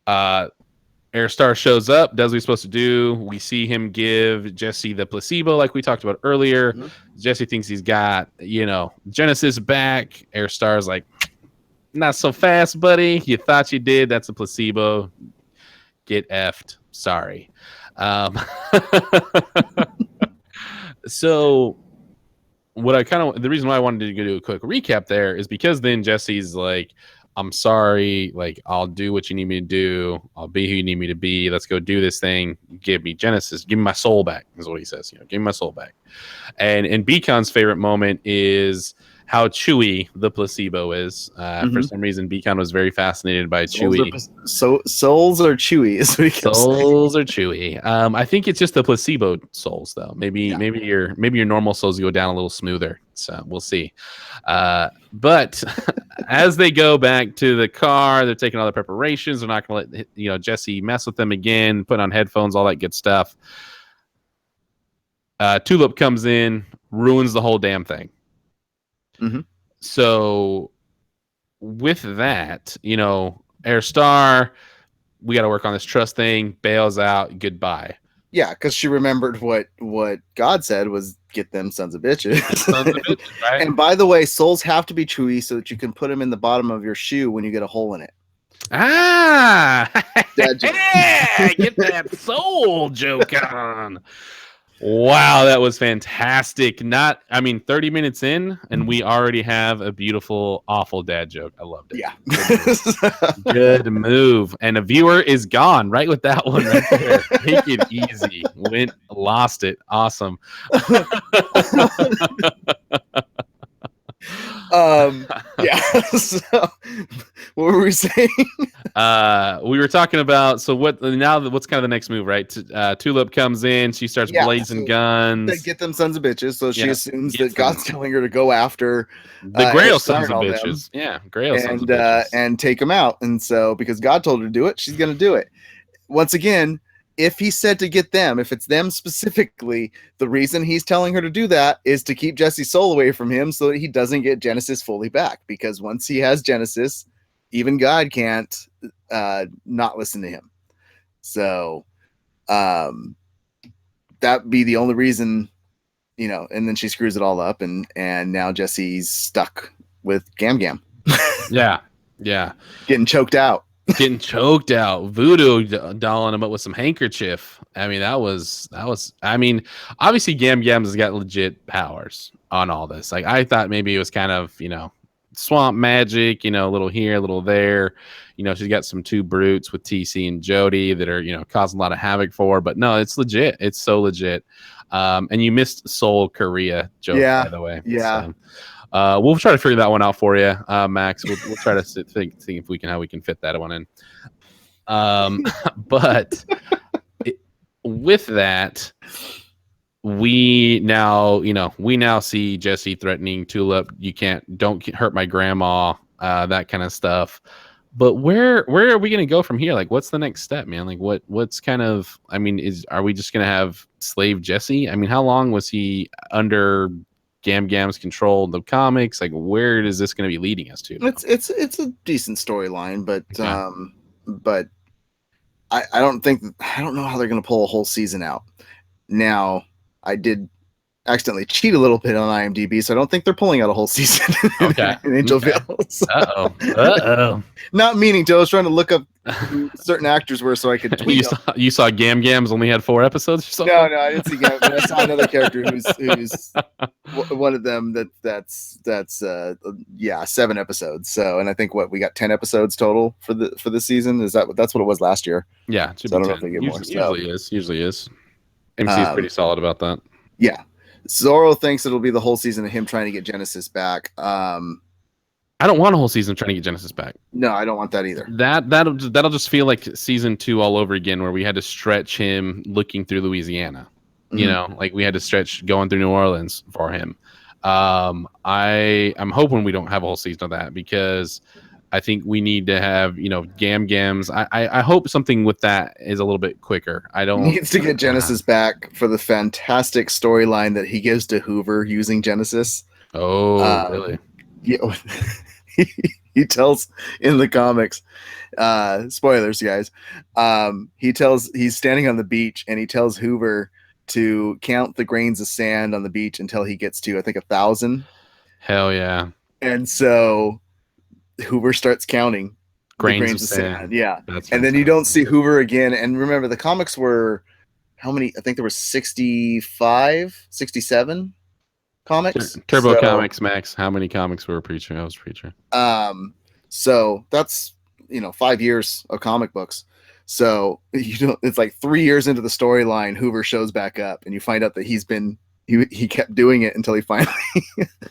Starr shows up, does what he's supposed to do. We see him give Jesse the placebo like we talked about earlier. Mm-hmm. Jesse thinks he's got, Genesis back. Starr's like, not so fast, buddy. You thought you did. That's a placebo. Get effed. Sorry. So the reason why I wanted to do a quick recap there is because then Jesse's like, I'm sorry, like I'll do what you need me to do. I'll be who you need me to be. Let's go do this thing. Give me Genesis. Give me my soul back is what he says. Give me my soul back. And Beacon's favorite moment is how chewy the placebo is. For some reason, Beacon was very fascinated by chewy. Souls are chewy. Souls are chewy. I think it's just the placebo souls, though. Maybe your normal souls go down a little smoother. So we'll see. But as they go back to the car, they're taking all the preparations. They're not going to let Jesse mess with them again. Put on headphones, all that good stuff. Tulip comes in, ruins the whole damn thing. Mm-hmm. So with that, Starr, we got to work on this trust thing, bails out, goodbye. Yeah, because she remembered what God said was get them sons of bitches. Right? And by the way, souls have to be chewy so that you can put them in the bottom of your shoe when you get a hole in it. Ah, yeah, get that soul joke on. Wow, that was fantastic. 30 minutes in, and we already have a beautiful, awful dad joke. I loved it. Yeah. Good move. And a viewer is gone right with that one right there. Take it easy. Lost it. Awesome. Yeah. So, what were we saying? We were talking about what's kind of the next move, right? Tulip comes in, she starts blazing guns. They get them sons of bitches, so she assumes that God's telling her to go after the Grail sons of bitches. Yeah, Grail sons of bitches. And take them out. And so because God told her to do it, she's gonna do it. Once again, if he said to get them, if it's them specifically, the reason he's telling her to do that is to keep Jesse's soul away from him so that he doesn't get Genesis fully back. Because once he has Genesis, even God can't not listen to him. So that'd be the only reason, and then she screws it all up and now Jesse's stuck with Gam. Yeah. Getting choked out. getting choked out, voodoo dolling him up with some handkerchief. I mean, that was. I mean, obviously, Gam Gam's got legit powers on all this. Like, I thought maybe it was kind of, swamp magic, a little here, a little there. She's got some two brutes with TC and Jody that are, causing a lot of havoc for her. But no, it's legit. It's so legit. And you missed Seoul Korea joke, by the way. Yeah. So, we'll try to figure that one out for you, Max. We'll try to think if we can how we can fit that one in. But with that, we now see Jesse threatening Tulip. Don't hurt my grandma, that kind of stuff. But where are we going to go from here? Like, what's the next step, man? Like, what's kind of? I mean, are we just going to have slave Jesse? I mean, how long was he under Gam Gam's control in the comics? Like, where is this going to be leading us to now? It's a decent storyline, but Okay. but I don't know how they're going to pull a whole season out. Now, I did accidentally cheat a little bit on IMDb, so I don't think they're pulling out a whole season Okay. in Angelville. So, Uh-oh. not meaning to. I was trying to look up who certain actors were so I could tweet them. You saw Gam Gam's only had 4 episodes or something? No, I didn't see Gam, but I saw another character who's one of them that's 7 episodes. So, and I think we got 10 episodes total for the season. That's what it was last year? Yeah, so I don't know if they get more. Usually is. MC is pretty solid about that. Yeah. Zorro thinks it'll be the whole season of him trying to get Genesis back. I don't want a whole season of trying to get Genesis back. No, I don't want that either. That'll just feel like season 2 all over again, where we had to stretch him looking through Louisiana. Mm-hmm. Like we had to stretch going through New Orleans for him. I'm hoping we don't have a whole season of that, because I think we need to have, Gam Gams. I hope something with that is a little bit quicker. Needs to get Genesis back for the fantastic storyline that he gives to Hoover using Genesis. Oh, really? Yeah. He tells in the comics, spoilers, guys. He's standing on the beach and he tells Hoover to count the grains of sand on the beach until he gets to, I think, 1,000. Hell yeah! And so Hoover starts counting grains of sand. Yeah. And then you don't see Hoover again. And remember, the comics were how many? I think there were 65, 67 comics. Turbo Comics, Max. How many comics were Preacher? I was Preacher. So that's 5 years of comic books. So it's like 3 years into the storyline, Hoover shows back up, and you find out that he kept doing it until he finally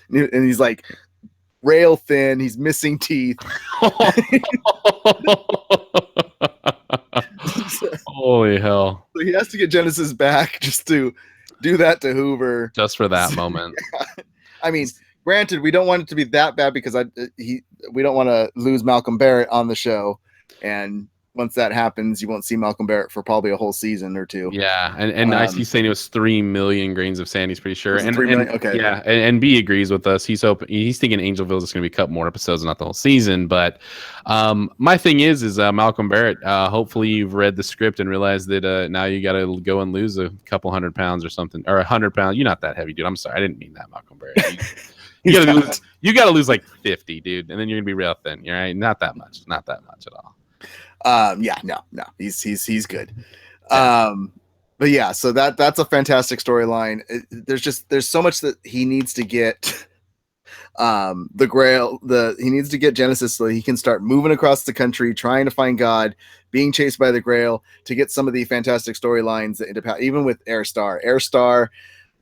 and he's like rail thin. He's missing teeth. Holy hell! So he has to get Genesis back just to do that to Hoover, just for that moment. Yeah. I mean, granted, we don't want it to be that bad because we don't want to lose Malcolm Barrett on the show, and once that happens, you won't see Malcolm Barrett for probably a whole season or 2. Yeah, and I see saying it was 3 million grains of sand. He's pretty sure. And 3 million? Okay. Yeah, and B agrees with us. He's thinking Angelville is going to be a couple more episodes, not the whole season. But my thing is Malcolm Barrett. Hopefully, you've read the script and realized that now you got to go and lose a couple 100 pounds or something, or 100 pounds. You're not that heavy, dude. I'm sorry, I didn't mean that, Malcolm Barrett. You got to lose like 50, dude, and then you're gonna be real thin. You're right, not that much at all. No, he's good. But yeah, so that's a fantastic storyline. There's so much that he needs to get the Grail, he needs to get Genesis so he can start moving across the country, trying to find God, being chased by the Grail, to get some of the fantastic storylines that end up even with Starr. Starr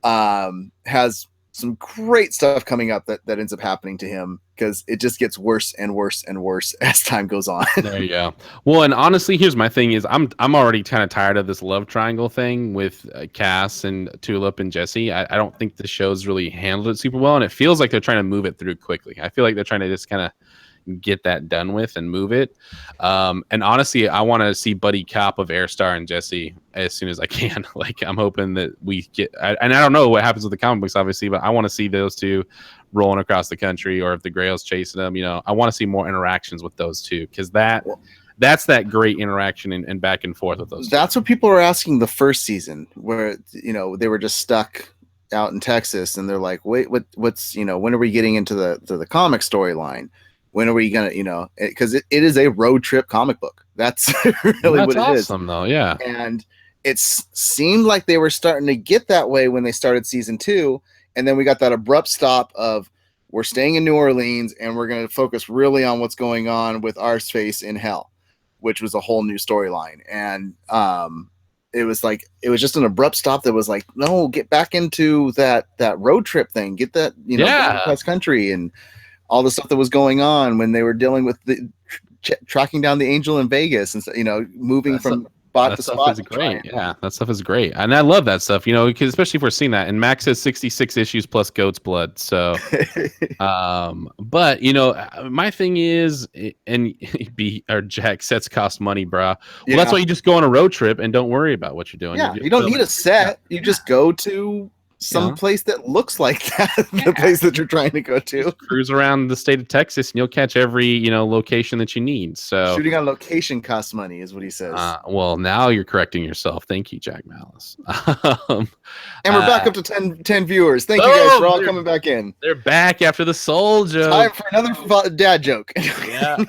has some great stuff coming up that ends up happening to him, because it just gets worse and worse and worse as time goes on. There you go. Well, and honestly, here's my thing is I'm already kind of tired of this love triangle thing with Cass and Tulip and Jesse. I don't think the show's really handled it super well, and it feels like they're trying to move it through quickly. I feel like they're trying to just kind of get that done with and move it. And honestly, I want to see buddy cop of Starr and Jesse as soon as I can. Like, I'm hoping that we get, and I don't know what happens with the comic books, obviously, but I want to see those two rolling across the country, or if the Grail's chasing them, I want to see more interactions with those two, because that's that great interaction and back and forth with those. That's what people were asking the first season, where they were just stuck out in Texas, and they're like, wait, what's when are we getting into the comic storyline? when are we gonna, because it is a road trip comic book. That's really That's what it is. awesome, though. Yeah. And it seemed like they were starting to get that way when they started season 2, and then we got that abrupt stop of we're staying in New Orleans and we're going to focus really on what's going on with Arseface in Hell, which was a whole new storyline. And it was just an abrupt stop that was like, no, get back into that road trip thing, get that going across country and all the stuff that was going on when they were dealing with the tracking down the angel in Vegas and moving from spot to spot. Is great. Yeah, that stuff is great, and I love that stuff. Because especially if we're seeing that, and Max has 66 issues plus Goat's Blood. So, but my thing is, and Jack, sets cost money, brah. Well, that's why you just go on a road trip and don't worry about what you're doing. Yeah, you don't need a set. You just go to some place that looks like that, the place that you're trying to go to. Just cruise around the state of Texas, and you'll catch every location that you need. So shooting on location costs money, is what he says. Well, now you're correcting yourself. Thank you, Jack Malice. And we're back up to 10 viewers. Thank you guys for all coming back in. They're back after the soul joke. Time for another dad joke. yeah.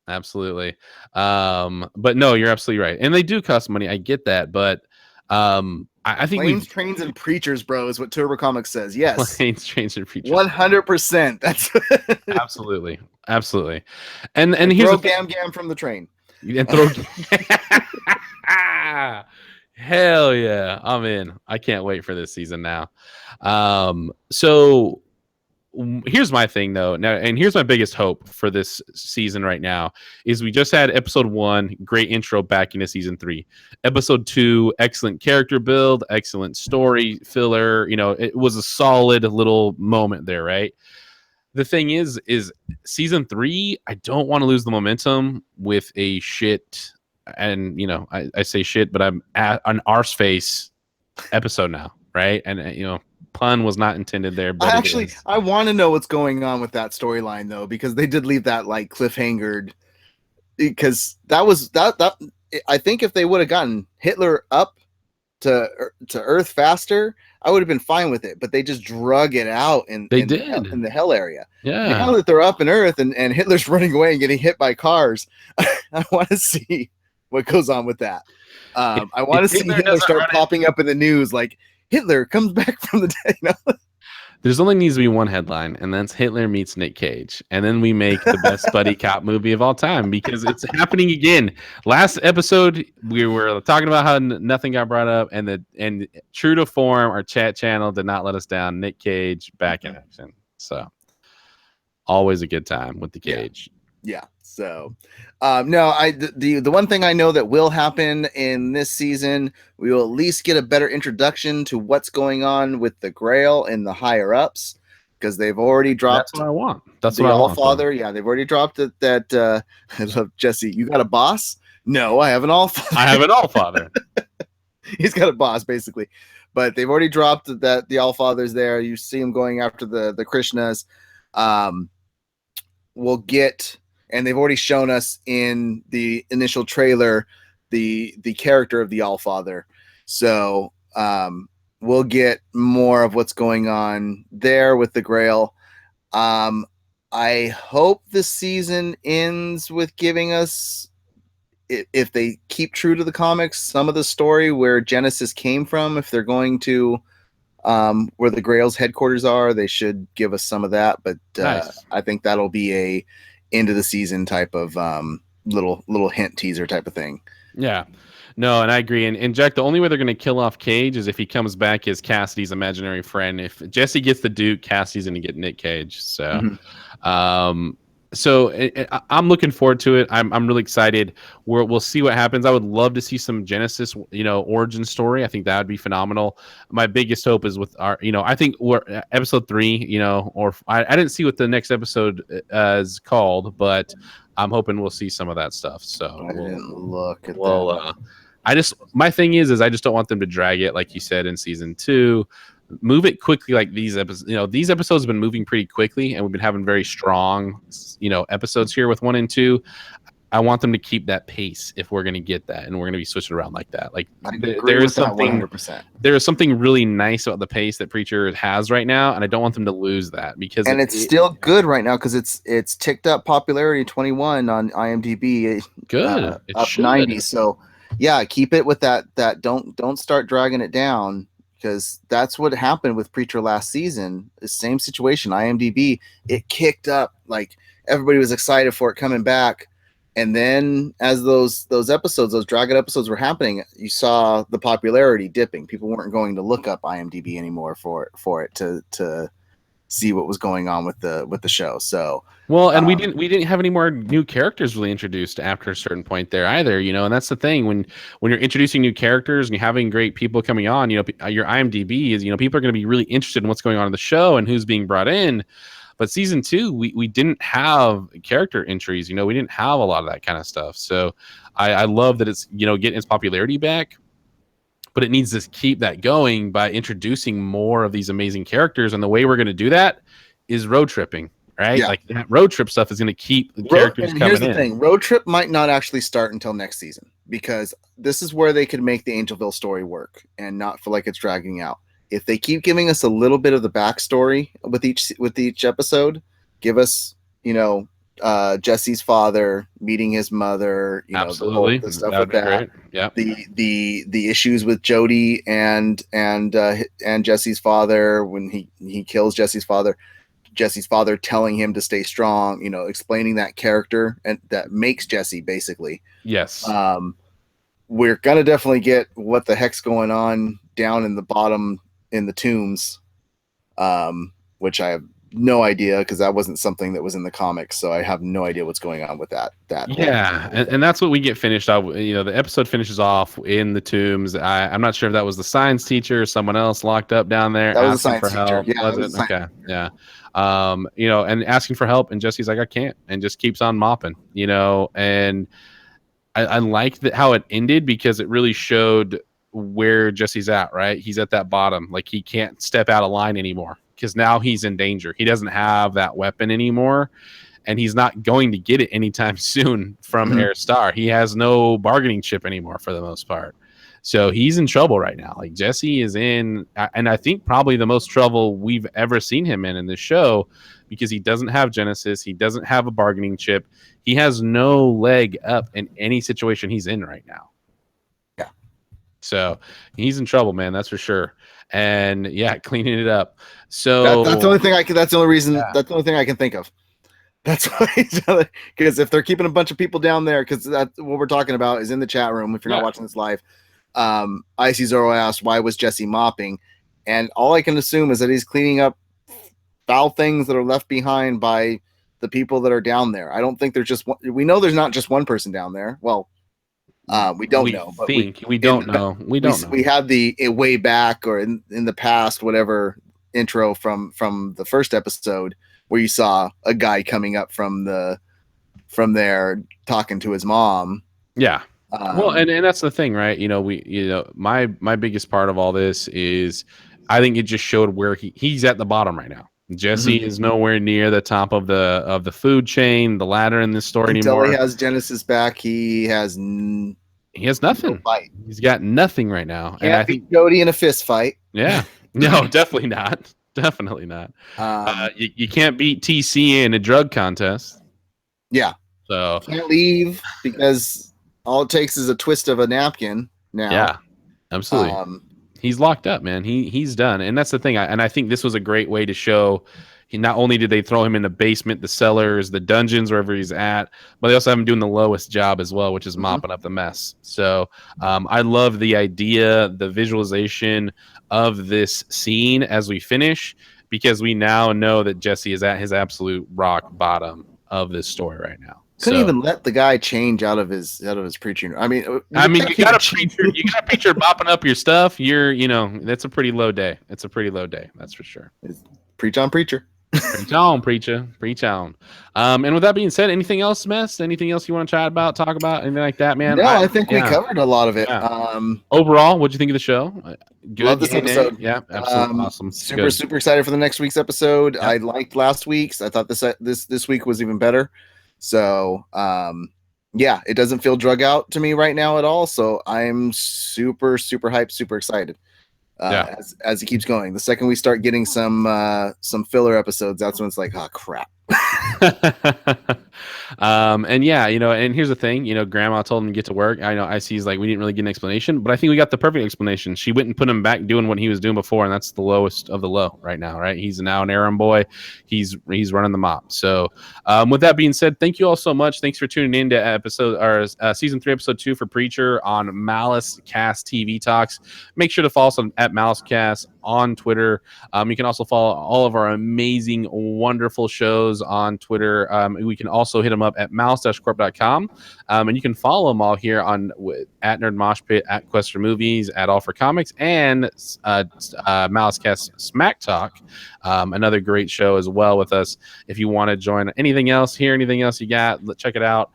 Absolutely. But no, you're absolutely right, and they do cost money. I get that, but I think Planes, Trains, and Preachers, bro, is what Turbo Comics says. Yes. Planes, Trains, and Preachers. 100%. That's absolutely. And here's throw Gam from the train. And throw Hell yeah. I'm in. I can't wait for this season now. So here's my thing though. Now, and here's my biggest hope for this season right now is we just had episode 1, great intro back into season 3. Episode 2, excellent character build, excellent story filler. It was a solid little moment there, right? The thing is season 3, I don't want to lose the momentum with a shit, and I say shit, but I'm at an arseface episode now, right? And pun was not intended there, but I want to know what's going on with that storyline though, because they did leave that like cliffhangered, because that was that I think if they would have gotten Hitler up to Earth faster, I would have been fine with it, but they just drug it out in the Hell area. Yeah. Now that they're up in Earth and Hitler's running away and getting hit by cars, I want to see what goes on with that. I want to see Hitler start popping up in the news like Hitler comes back from the dead. There's only needs to be one headline, and that's Hitler meets Nick Cage, and then we make the best buddy cop movie of all time, because it's happening again. Last episode we were talking about how nothing got brought up, and true to form, our chat channel did not let us down. Nick Cage back in action, so always a good time with the Cage. Yeah. So, no, the one thing I know that will happen in this season, we will at least get a better introduction to what's going on with the Grail and the higher ups, because they've already dropped. That's what I want. That's the what I want. Allfather. Yeah, they've already dropped that. I love Jesse. You got a boss? No, I have an Allfather. I have an Allfather. He's got a boss basically, but they've already dropped that the Allfather's there. You see him going after the Krishnas. We'll get. And they've already shown us in the initial trailer the character of the Allfather. So we'll get more of what's going on there with the Grail. I hope the season ends with giving us, if they keep true to the comics, some of the story where Genesis came from. If they're going to where the Grail's headquarters are, they should give us some of that. But nice. I think that'll be a end of the season type of little hint teaser type of thing. Yeah, no, and I agree. And Jack, the only way they're going to kill off Cage is if he comes back as Cassidy's imaginary friend. If Jesse gets the Duke, Cassidy's going to get Nick Cage. So, I'm looking forward to it. I'm really excited. We'll see what happens. I would love to see some Genesis, origin story. I think that would be phenomenal. My biggest hope is with our, I think we're episode 3, or I didn't see what the next episode is called, but I'm hoping we'll see some of that stuff. So I didn't look at that. My thing is I just don't want them to drag it, like you said in season 2. Move it quickly, like these episodes. These episodes have been moving pretty quickly, and we've been having very strong, episodes here with 1 and 2. I want them to keep that pace if we're going to get that, and we're going to be switching around like that. Like I agree there with is that something 100%. there is something really nice about the pace that Preacher has right now, and I don't want them to lose that because It's still good right now because it's ticked up popularity 21 on IMDb, good. It up should. 90. So yeah, keep it with that. Don't start dragging it down, because that's what happened with Preacher last season. The same situation. IMDb, it kicked up, like everybody was excited for it coming back. And then as those episodes, those Dragon episodes were happening, you saw the popularity dipping. People weren't going to look up IMDb anymore for it to see what was going on with the show. So well, and we didn't have any more new characters really introduced after a certain point there either, you know. And that's the thing, when you're introducing new characters and you're having great people coming on, you know, your IMDb is, you know, people are going to be really interested in what's going on in the show and who's being brought in. But season 2, we didn't have character entries, you know, we didn't have a lot of that kind of stuff. So I love that it's, you know, getting its popularity back, but it needs to keep that going by introducing more of these amazing characters. And the way we're going to do that is road tripping, right? Yeah. Like that road trip stuff is going to keep the characters coming in. Here's the thing. Road trip might not actually start until next season, because this is where they could make the Angelville story work and not feel like it's dragging out. If they keep giving us a little bit of the backstory with each episode, give us, you know, Jesse's father meeting his mother, you absolutely, know, the stuff that'd with that. Yeah, the issues with Jody and Jesse's father when he kills Jesse's father telling him to stay strong, you know, explaining that character and that makes Jesse basically. Yes. We're gonna definitely get what the heck's going on down in the bottom in the tombs, which I have no idea, because that wasn't something that was in the comics, so I have no idea what's going on with that. Yeah, and that's what we get finished off. You know, the episode finishes off in the tombs. I'm not sure if that was the science teacher or someone else locked up down there. That was a asking science for help. teacher. Yeah, Was it? Okay, yeah. You know, and asking for help, and Jesse's like, I can't, and just keeps on mopping. You know, and I liked how it ended, because it really showed where Jesse's at. Right, he's at that bottom. Like, he can't step out of line anymore, because now he's in danger. He doesn't have that weapon anymore, and he's not going to get it anytime soon from Starr. He has no bargaining chip anymore for the most part. So he's in trouble right now. Like, Jesse is in, and I think probably the most trouble we've ever seen him in this show, because he doesn't have Genesis. He doesn't have a bargaining chip. He has no leg up in any situation he's in right now. Yeah. So he's in trouble, man. That's for sure. And yeah, cleaning it up. So that's the only thing I can. That's the only reason. Yeah. That's the only thing I can think of. That's why, because if they're keeping a bunch of people down there, because that's what we're talking about is in the chat room. If you're not watching this live, Icy Zoro asked, "Why was Jesse mopping?" And all I can assume is that he's cleaning up foul things that are left behind by the people that are down there. I don't think there's just one. We know there's not just one person down there. Well, we don't know. But we don't know. We don't know. We have the way back or in the past, whatever intro from the first episode, where you saw a guy coming up from there talking to his mom. Yeah. Well, and that's the thing, right? You know, my biggest part of all this is I think it just showed where he's at the bottom right now. Jesse is nowhere near the top of the food chain, the ladder in this story anymore. Until he has Genesis back, he has nothing. No fight. He's got nothing right now. And I think Jody in a fist fight. Yeah. No, definitely not. Definitely not. You can't beat TC in a drug contest. Yeah. So can't leave because all it takes is a twist of a napkin now. Yeah. Absolutely. He's locked up, man. He's done. And that's the thing. I think this was a great way to show not only did they throw him in the basement, the cellars, the dungeons, wherever he's at, but they also have him doing the lowest job as well, which is mopping up the mess. So I love the idea, the visualization of this scene as we finish, because we now know that Jesse is at his absolute rock bottom of this story right now. Couldn't even let the guy change out of his preaching. I mean, you got a preacher mopping up your stuff. That's a pretty low day. It's a pretty low day. That's for sure. Preach on, preacher. Preach on, preacher. Preach on. And with that being said, anything else, Mess? Anything else you want to chat about, talk about, anything like that, man? No, I think we covered a lot of it. Yeah. Overall, what'd you think of the show? Good. Love this episode. Yeah, absolutely awesome. Super excited for the next week's episode. Yeah. I liked last week's. I thought this week was even better. So Yeah, it doesn't feel drug out to me right now at all. So I'm super, super hyped, super excited. Yeah. As it keeps going. The second we start getting some filler episodes, that's when it's like, oh crap. And yeah, and here's the thing, grandma told him to get to work. I know IC's like, we didn't really get an explanation, but I think we got the perfect explanation. She went and put him back doing what he was doing before, and that's the lowest of the low right now, right? He's now an errand boy. He's running the mop. So with that being said, thank you all so much. Thanks for tuning in to season 3 episode 2 for Preacher on MaliceCast TV Talks. Make sure to follow us at MaliceCast on Twitter. You can also follow all of our amazing, wonderful shows on Twitter. We can also hit them up at malice-corp.com. And you can follow them all here at Nerd Mosh Pit, at Quest for Movies, at All for Comics, and MaliceCast Smack Talk. Another great show as well with us. If you want to join anything else you got, check it out.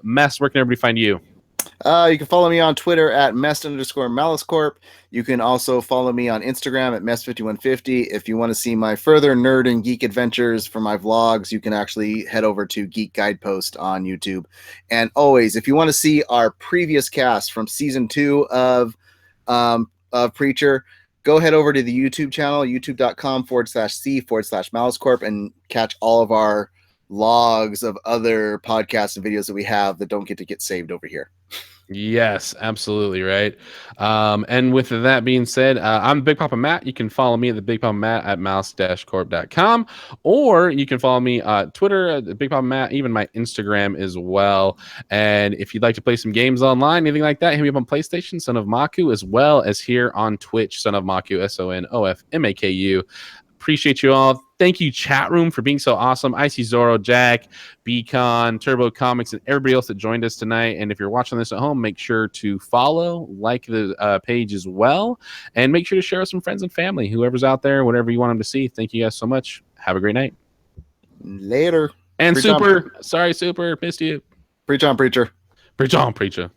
Mess, where can everybody find you? You can follow me on Twitter at Mest_MaliceCorp. You can also follow me on Instagram at Mest5150. If you want to see my further nerd and geek adventures for my vlogs, you can actually head over to Geek Guidepost on YouTube. And always, if you want to see our previous cast from season 2 of Preacher, go head over to the YouTube channel, youtube.com/c/MaliceCorp, and catch all of our logs of other podcasts and videos that we have that don't get saved over here. Yes, absolutely right. And with that being said, I'm Big Papa Matt. You can follow me at the Big Papa Matt at mouse-corp.com, or you can follow me on Twitter at Big Papa Matt, even my Instagram as well. And if you'd like to play some games online, anything like that, hit me up on PlayStation, Son of Maku, as well as here on Twitch, Son of Maku, SONOFMAKU. Appreciate you all. Thank you, chat room, for being so awesome. Icy Zorro, Jack, Beacon, Turbo Comics, and everybody else that joined us tonight. And if you're watching this at home, make sure to follow, like the page as well, and make sure to share with some friends and family, whoever's out there, whatever you want them to see. Thank you guys so much. Have a great night. Later. And Preach Super, on. sorry, Super, missed you. Preach on, Preacher. Preach on, Preacher.